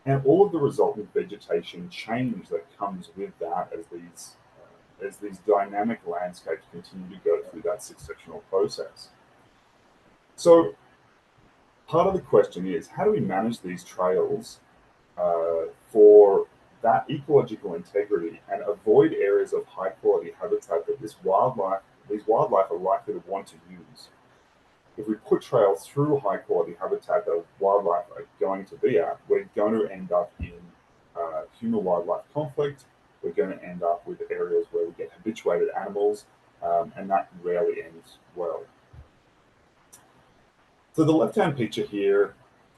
and all of the resultant vegetation change that comes with that as these dynamic landscapes continue to go through that successional process. So part of the question is, how do we manage these trails for that ecological integrity and avoid areas of high quality habitat that these wildlife are likely to want to use? If we put trails through high quality habitat that wildlife are going to be at, we're going to end up in human wildlife conflict. We're going to end up with areas where we get habituated animals, and that rarely ends well. So the left-hand picture here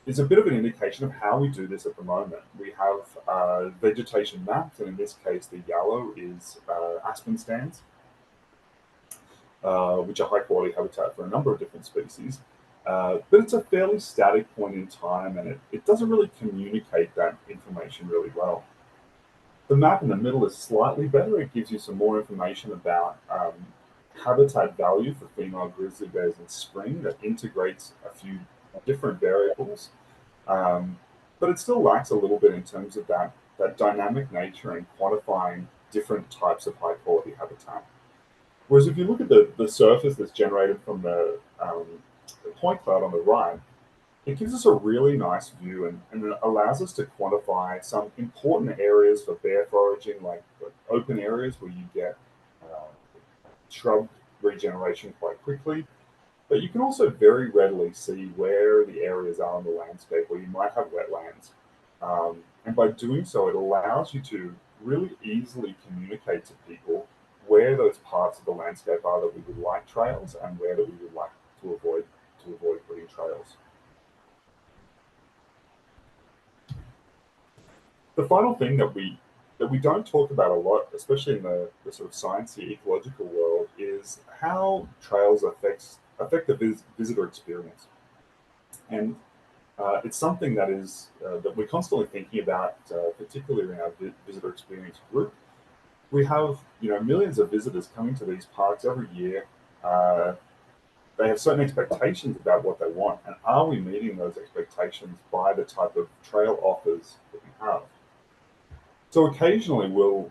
is a bit of an indication of how we do this at the moment. We have vegetation mapped, and in this case, the yellow is aspen stands, which are high-quality habitat for a number of different species. But it's a fairly static point in time, and it doesn't really communicate that information really well. The map in the middle is slightly better. It gives you some more information about habitat value for female grizzly bears in spring that integrates a few different variables. But it still lacks a little bit in terms of that dynamic nature and quantifying different types of high-quality habitat. Whereas if you look at the surface that's generated from the point cloud on the right, it gives us a really nice view and it allows us to quantify some important areas for bear foraging, like open areas where you get shrub regeneration quite quickly. But you can also very readily see where the areas are on the landscape where you might have wetlands. And by doing so, it allows you to really easily communicate to people where those parts of the landscape are that we would like trails and where that we would like to avoid putting trails. The final thing that we don't talk about a lot, especially in the sort of sciencey ecological world, is how trails affect the visitor experience. And it's something that is that we're constantly thinking about, particularly in our visitor experience group. We have millions of visitors coming to these parks every year. They have certain expectations about what they want, and are we meeting those expectations by the type of trail offers that we have? So occasionally we'll,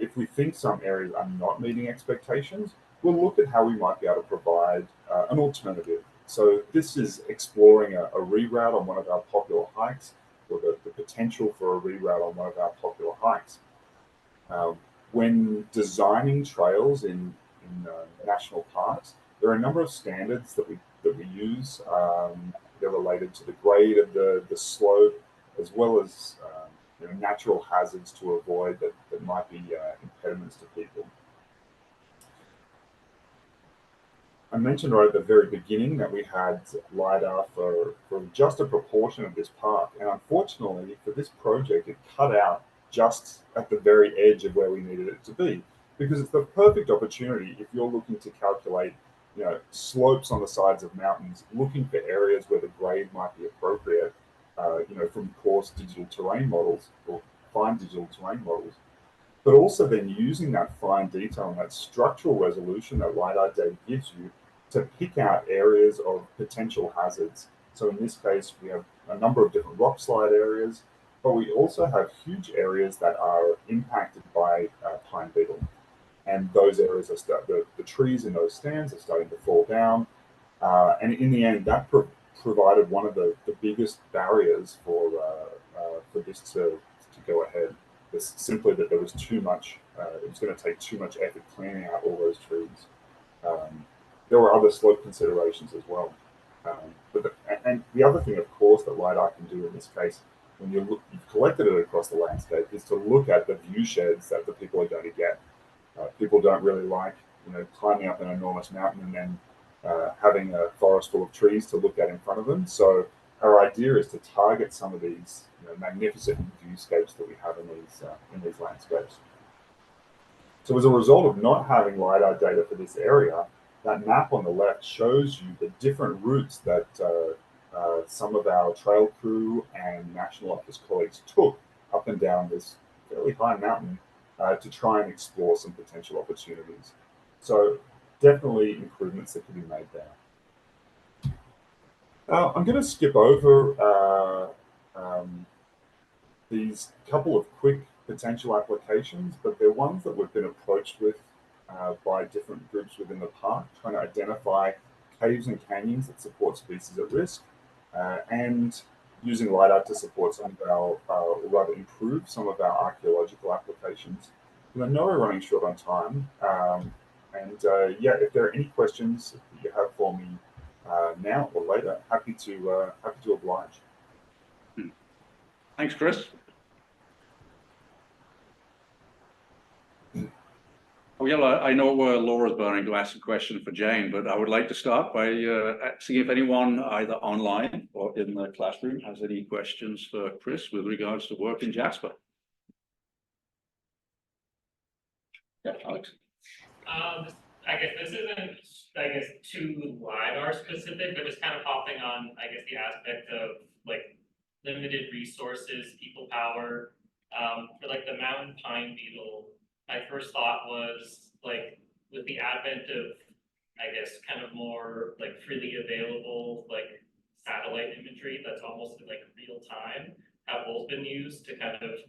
if we think some areas are not meeting expectations, we'll look at how we might be able to provide an alternative. So this is exploring a reroute on one of our popular hikes, or the potential for a reroute on one of our popular hikes. When designing trails in national parks, there are a number of standards that we use. They're related to the grade of the slope, as well as natural hazards to avoid that might be impediments to people. I mentioned right at the very beginning that we had Lidar for just a proportion of this park, and unfortunately for this project, it cut out just at the very edge of where we needed it to be, because it's the perfect opportunity if you're looking to calculate slopes on the sides of mountains, looking for areas where the grade might be appropriate, from coarse digital terrain models or fine digital terrain models, but also then using that fine detail and that structural resolution that LiDAR data gives you to pick out areas of potential hazards. So in this case, we have a number of different rock slide areas, but we also have huge areas that are impacted by pine beetle. And those areas are the trees in those stands are starting to fall down. And in the end, that provided one of the biggest barriers for this to go ahead. It's simply that there was too much, it was going to take too much effort cleaning out all those trees. There were other slope considerations as well. And the other thing, of course, that LiDAR can do in this case, when you've collected it across the landscape, is to look at the view sheds that the people are going to get. People don't really like, climbing up an enormous mountain and then having a forest full of trees to look at in front of them. So our idea is to target some of these magnificent viewscapes that we have in these landscapes. So as a result of not having LiDAR data for this area, that map on the left shows you the different routes that some of our trail crew and National Office colleagues took up and down this fairly high mountain to try and explore some potential opportunities. So definitely improvements that could be made there. I'm going to skip over these couple of quick potential applications, but they're ones that we've been approached with by different groups within the park, trying to identify caves and canyons that support species at risk, and using LiDAR to support some of our, or rather improve some of our archaeological applications. And I know we're running short on time, yeah, if there are any questions that you have for me now or later, happy to oblige. Thanks, Chris. Oh, yeah, I know Laura's burning to ask a question for Jane, but I would like to start by seeing if anyone either online or in the classroom has any questions for Chris with regards to work in Jasper. Yeah, Alex. I guess this isn't, too LiDAR specific, but just kind of hopping on, the aspect of like limited resources, people power, for like the mountain pine beetle. My first thought was like with the advent of, kind of more like freely available, like satellite imagery that's almost in like real time, have those been used to kind of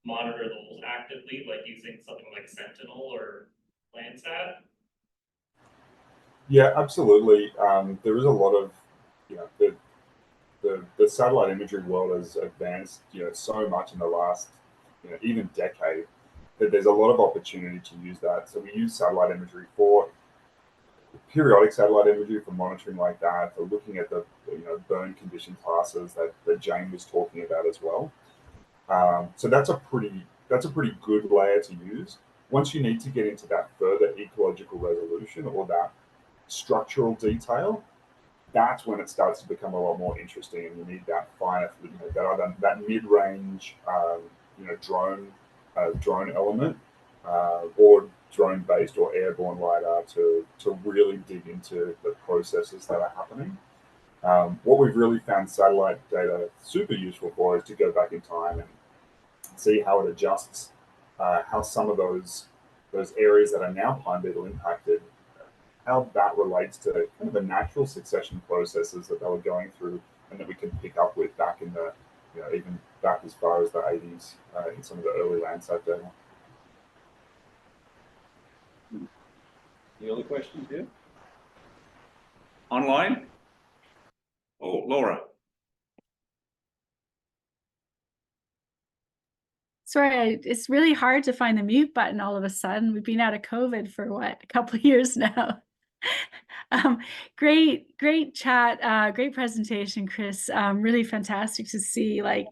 monitor those actively, like using something like Sentinel or Landsat? Yeah, absolutely. There is a lot of, the satellite imagery world has advanced, so much in the last, even decade, that there's a lot of opportunity to use that. So we use satellite imagery for periodic satellite imagery for monitoring like that, for looking at the burn condition classes that Jane was talking about as well. So that's a pretty good layer to use. Once you need to get into that further ecological resolution or that structural detail, that's when it starts to become a lot more interesting, and you need that finer, that mid-range, drone element, or drone-based or airborne LiDAR to really dig into the processes that are happening. What we've really found satellite data super useful for is to go back in time and see how it adjusts, how some of those areas that are now pine beetle impacted, how that relates to kind of the natural succession processes that they were going through, and that we can pick up with back in the, even back as far as the 80s in some of the early Landsat data. Any other questions here? Online? Oh, Laura. Sorry, it's really hard to find the mute button all of a sudden. We've been out of COVID for what, a couple of years now. Great chat, great presentation, Chris. Really fantastic to see like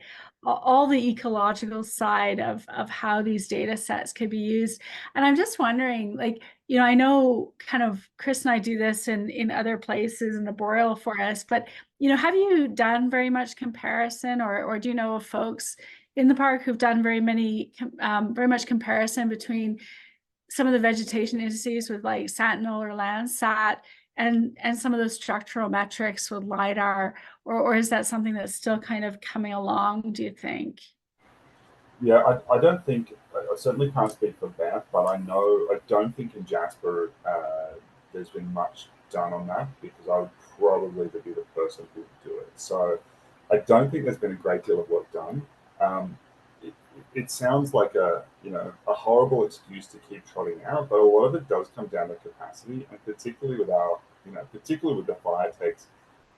all the ecological side of how these data sets could be used. And I'm just wondering, like, I know kind of Chris and I do this in other places in the boreal forest, but have you done very much comparison, or do you know of folks in the park who've done very much comparison between some of the vegetation indices with like Sentinel or Landsat and some of those structural metrics with LiDAR, or is that something that's still kind of coming along, do you think? Yeah, I don't think, I certainly can't speak for Banff, but I don't think in Jasper there's been much done on that, because I would probably be the person who would do it. So I don't think there's been a great deal of work done. It sounds like a horrible excuse to keep trotting out, but a lot of it does come down to capacity, and particularly with particularly with the fire techs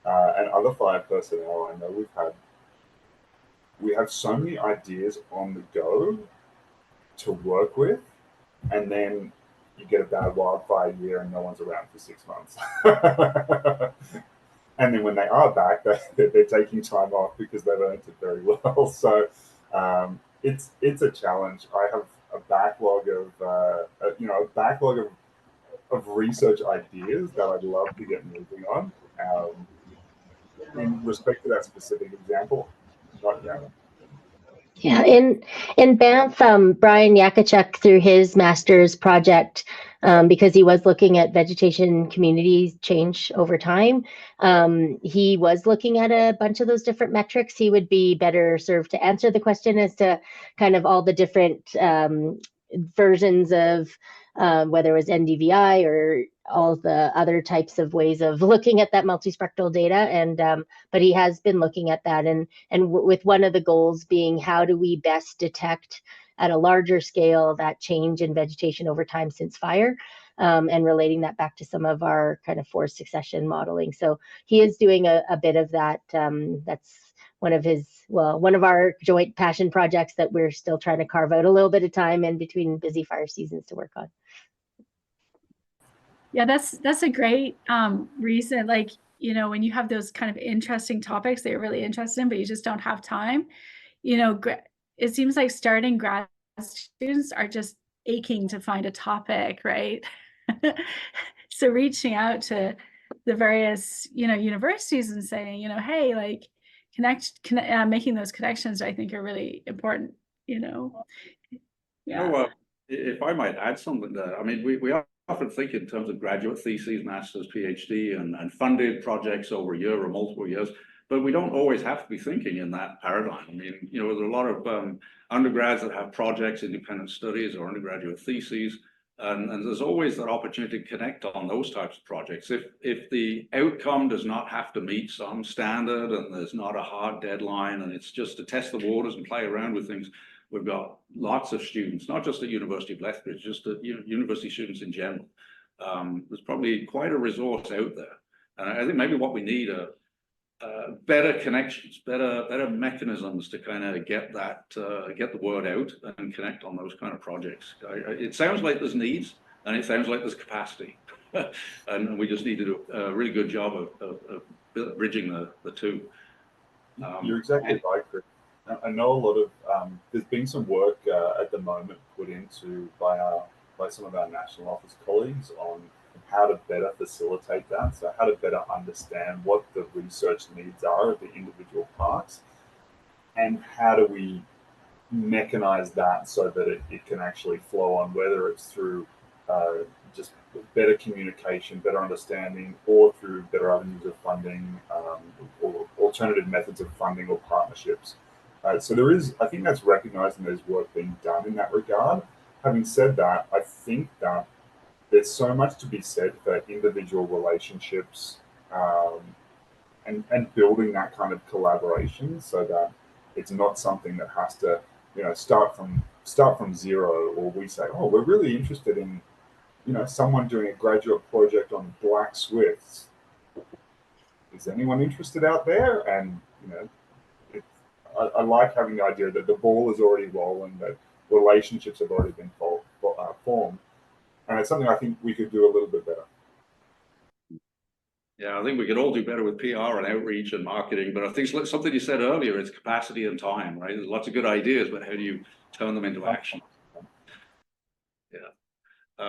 and other fire personnel. I know we have so many ideas on the go to work with, and then you get a bad wildfire year and no one's around for 6 months. And then when they are back, they're taking time off because they've earned it very well. So it's a challenge. I have a backlog of research ideas that I'd love to get moving on. In respect to that specific example, not yet. Yeah, in Banff, Brian Yakachuk, through his master's project, because he was looking at vegetation community change over time, he was looking at a bunch of those different metrics. He would be better served to answer the question as to kind of all the different versions of whether it was NDVI or all the other types of ways of looking at that multispectral data. And but he has been looking at that, and with one of the goals being, how do we best detect at a larger scale that change in vegetation over time since fire, and relating that back to some of our kind of forest succession modeling. So he is doing a bit of that. That's one of our joint passion projects that we're still trying to carve out a little bit of time in between busy fire seasons to work on. Yeah, that's a great reason. Like, when you have those kind of interesting topics that you're really interested in, but you just don't have time, it seems like starting grad students are just aching to find a topic, right? So reaching out to the various, universities and saying, hey, like making those connections, I think, are really important, Yeah. If I might add something there, I mean, we often think in terms of graduate theses, master's, PhD, and funded projects over a year or multiple years, but we don't always have to be thinking in that paradigm. I mean, there are a lot of undergrads that have projects, independent studies, or undergraduate theses, and there's always that opportunity to connect on those types of projects. If the outcome does not have to meet some standard, and there's not a hard deadline, and it's just to test the waters and play around with things, we've got lots of students, not just at University of Lethbridge, just at university students in general. There's probably quite a resource out there. And I think maybe what we need are better connections, better mechanisms to kind of get the word out and connect on those kind of projects. It sounds like there's needs, and it sounds like there's capacity. And we just need to do a really good job of bridging the two. You're exactly right, Chris. I know a lot of there's been some work at the moment put into by some of our national office colleagues on how to better facilitate that. So how to better understand what the research needs are of the individual parks, and how do we mechanize that so that it can actually flow on, whether it's through just better communication, better understanding, or through better avenues of funding, or alternative methods of funding or partnerships. So I think that's recognized, and there's work being done in that regard. Having said that, I think that there's so much to be said for individual relationships, and building that kind of collaboration, so that it's not something that has to start from zero, or we say, oh, we're really interested in someone doing a graduate project on black swifts. Is anyone interested out there? And I like having the idea that the ball is already rolling, that relationships have already been formed, and it's something I think we could do a little bit better. Yeah, I think we could all do better with PR and outreach and marketing, but I think something you said earlier, it's capacity and time, right? There's lots of good ideas, but how do you turn them into action? Yeah.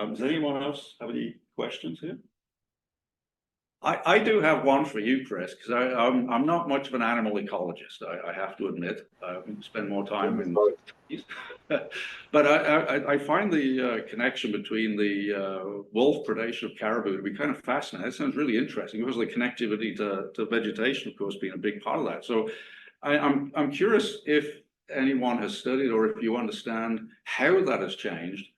Does anyone else have any questions here? I do have one for you, Chris, because I'm not much of an animal ecologist. I have to admit, I spend more time in. But I find the connection between the wolf predation of caribou to be kind of fascinating. It sounds really interesting because the connectivity to vegetation, of course, being a big part of that. So I'm curious if anyone has studied or if you understand how that has changed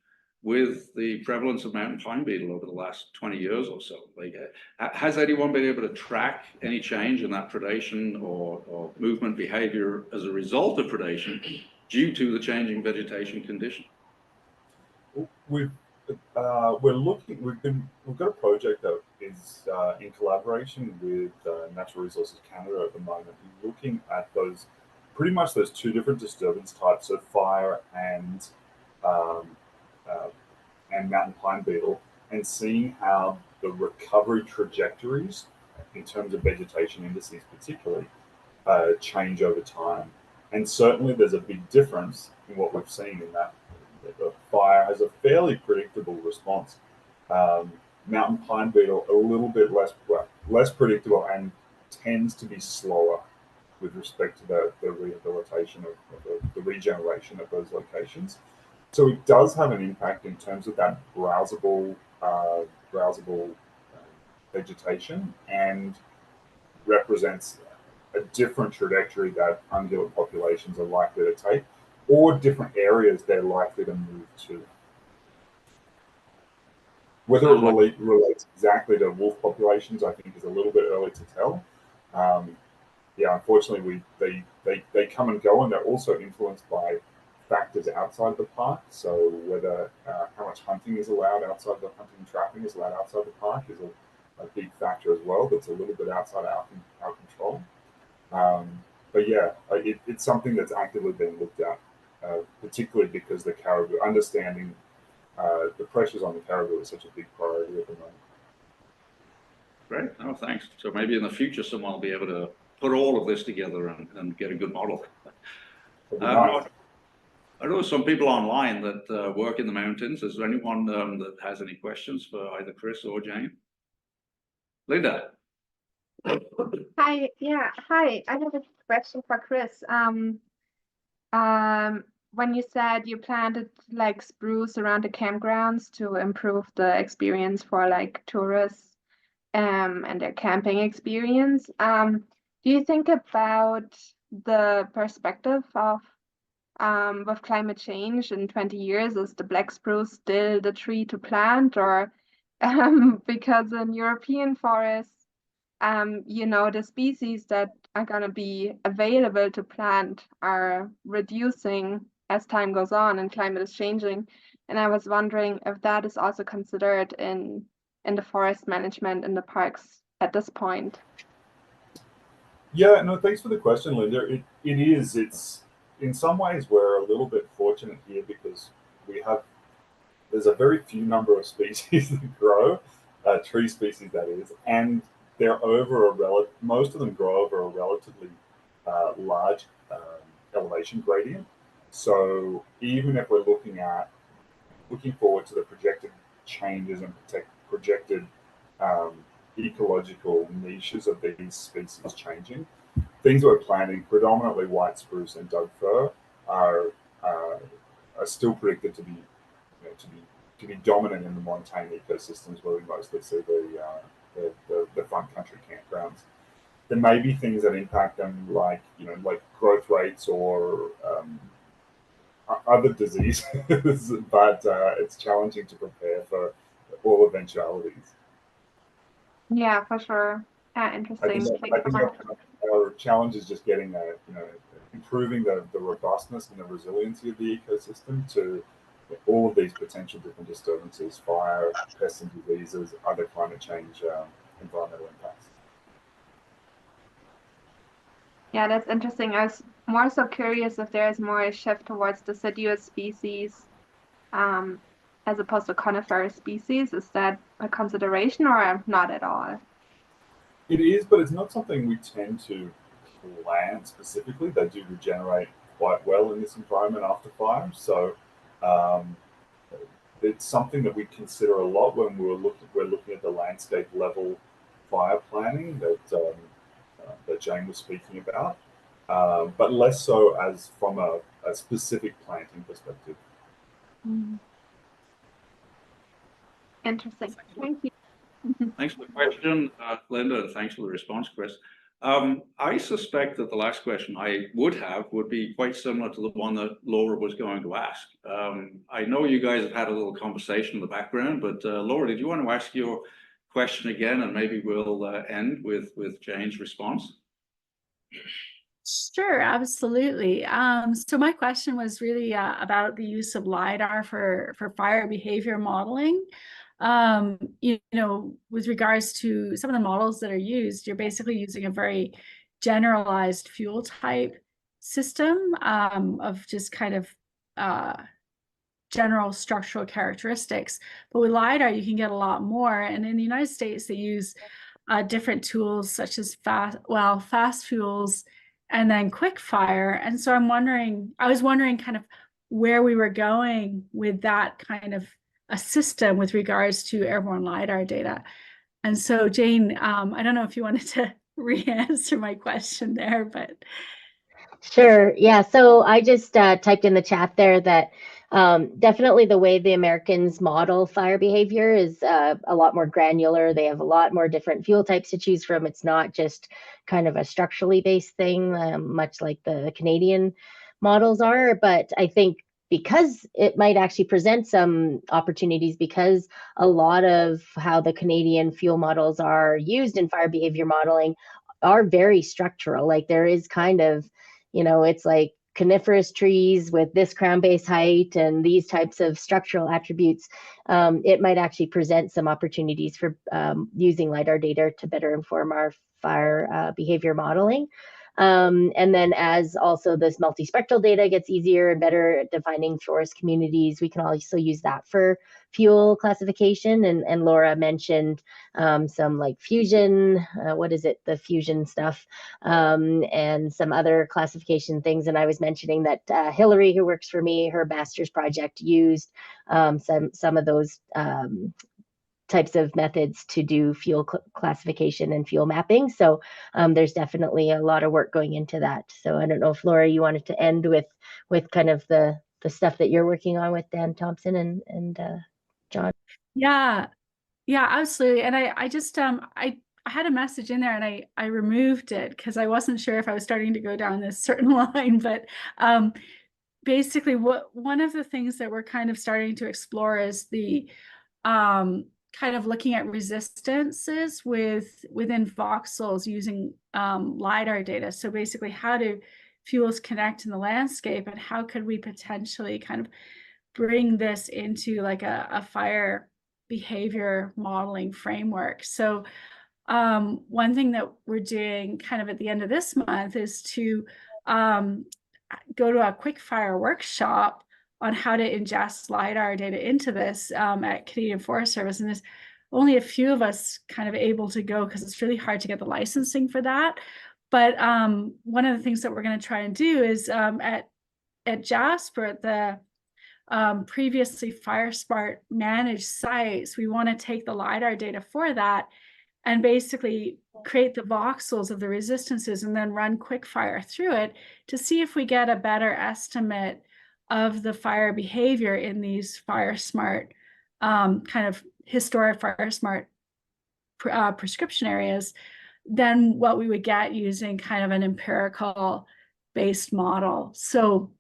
with the prevalence of mountain pine beetle over the last 20 years or so. Like, has anyone been able to track any change in that predation or movement behavior as a result of predation due to the changing vegetation condition? We're looking. We've got a project that is in collaboration with Natural Resources Canada at the moment. We're looking at pretty much those two different disturbance types of fire and mountain pine beetle, and seeing how the recovery trajectories in terms of vegetation indices particularly change over time. And certainly there's a big difference in what we've seen in that the fire has a fairly predictable response. Mountain pine beetle a little bit less predictable and tends to be slower with respect to the rehabilitation of the regeneration of those locations. So it does have an impact in terms of that browsable vegetation, and represents a different trajectory that ungulate populations are likely to take, or different areas they're likely to move to. Whether it relates exactly to wolf populations, I think, is a little bit early to tell. Yeah, unfortunately, they come and go, and they're also influenced by factors outside the park. So whether how much hunting is allowed outside the hunting, trapping is allowed outside the park is a big factor as well. That's a little bit outside our control. But yeah, it's something that's actively being looked at, particularly because the caribou, understanding the pressures on the caribou is such a big priority at the moment. Great. Oh, thanks. So maybe in the future, someone will be able to put all of this together and get a good model. Nice. I know some people online that work in the mountains. Is there anyone that has any questions for either Chris or Jane? Linda. Hi, yeah, hi. I have a question for Chris. When you said you planted like spruce around the campgrounds to improve the experience for like tourists and their camping experience, do you think about the perspective of with climate change in 20 years? Is the black spruce still the tree to plant, or because in European forests, you know, the species that are going to be available to plant are reducing as time goes on and climate is changing. And I was wondering if that is also considered in the forest management in the parks at this point. Yeah, no, thanks for the question, Linda. It is. It's in some ways we're a little bit fortunate here because there's a very few number of species that grow, tree species that is, and they're most of them grow over a relatively large elevation gradient. So even if we're looking forward to the projected changes and projected ecological niches of these species changing, things we're planting, predominantly white spruce and Doug fir, are still predicted to be dominant in the montane ecosystems where we mostly see the front country campgrounds. There may be things that impact them, like growth rates or other diseases, but it's challenging to prepare for all eventualities. Yeah, for sure. Interesting. I think our challenge is just getting improving the robustness and the resiliency of the ecosystem to all of these potential different disturbances: fire, pests and diseases, other climate change, environmental impacts. Yeah, that's interesting. I was more so curious if there is more a shift towards deciduous species as opposed to coniferous species. Is that a consideration or not at all? It is, but it's not something we tend to plan specifically. They do regenerate quite well in this environment after fire. So it's something that we consider a lot when we're looking at the landscape level fire planning that Jane was speaking about, but less so as from a specific planting perspective. Interesting. Thank you. Thanks for the question, Linda, and thanks for the response, Chris. I suspect that the last question I would be quite similar to the one that Laura was going to ask. I know you guys have had a little conversation in the background, but Laura, did you want to ask your question again, and maybe we'll end with Jane's response? Sure, absolutely. So my question was really about the use of LIDAR for fire behavior modeling. You know, with regards to some of the models that are used, you're basically using a very generalized fuel type system of just kind of general structural characteristics. But with LIDAR, you can get a lot more. And in the United States, they use different tools such as fast fuels and then quick fire. And so I was wondering kind of where we were going with that kind of a system with regards to airborne LIDAR data. And so Jane, I don't know if you wanted to re-answer my question there, but. Sure. Yeah. So I just typed in the chat there that definitely the way the Americans model fire behavior is a lot more granular. They have a lot more different fuel types to choose from. It's not just kind of a structurally based thing, much like the Canadian models are. But I think because it might actually present some opportunities, because a lot of how the Canadian fuel models are used in fire behavior modeling are very structural. Like there is kind of, you know, it's like coniferous trees with this crown base height and these types of structural attributes. It might actually present some opportunities for using LIDAR data to better inform our fire behavior modeling. And then as also this multispectral data gets easier and better at defining forest communities, we can also use that for fuel classification. And Laura mentioned some like fusion, the fusion stuff, and some other classification things. And I was mentioning that Hillary, who works for me, her master's project used some of those types of methods to do fuel classification and fuel mapping. So there's definitely a lot of work going into that. So I don't know if Laura, you wanted to end with kind of the stuff that you're working on with Dan Thompson and John. Yeah, absolutely. And I just I had a message in there and I removed it because I wasn't sure if I was starting to go down this certain line, but basically one of the things that we're kind of starting to explore is the kind of looking at resistances within voxels using LIDAR data. So basically, how do fuels connect in the landscape, and how could we potentially kind of bring this into like a fire behavior modeling framework? So one thing that we're doing kind of at the end of this month is to go to a quick fire workshop on how to ingest LIDAR data into this at Canadian Forest Service. And there's only a few of us kind of able to go because it's really hard to get the licensing for that. But one of the things that we're going to try and do is at Jasper, at the previously FireSmart managed sites, we want to take the LIDAR data for that and basically create the voxels of the resistances and then run quick fire through it to see if we get a better estimate of the fire behavior in these FireSmart kind of historic FireSmart prescription areas than what we would get using kind of an empirical based model. So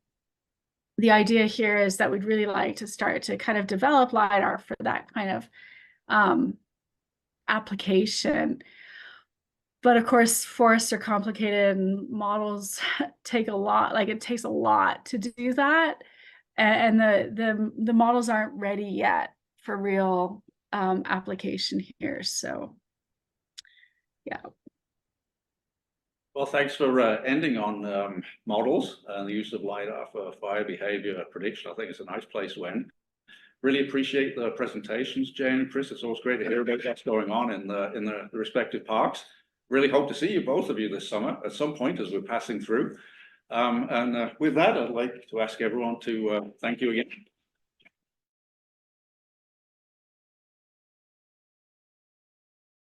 the idea here is that we'd really like to start to kind of develop LIDAR for that kind of application. But of course, forests are complicated and models take a lot, like it takes a lot to do that. And the models aren't ready yet for real application here. So, yeah. Well, thanks for ending on models and the use of LIDAR for fire behavior prediction. I think it's a nice place to end. Really appreciate the presentations, Jane and Chris. It's always great to hear about what's going on in the respective parks. Really hope to see you, both of you, this summer at some point as we're passing through. And with that, I'd like to ask everyone to thank you again.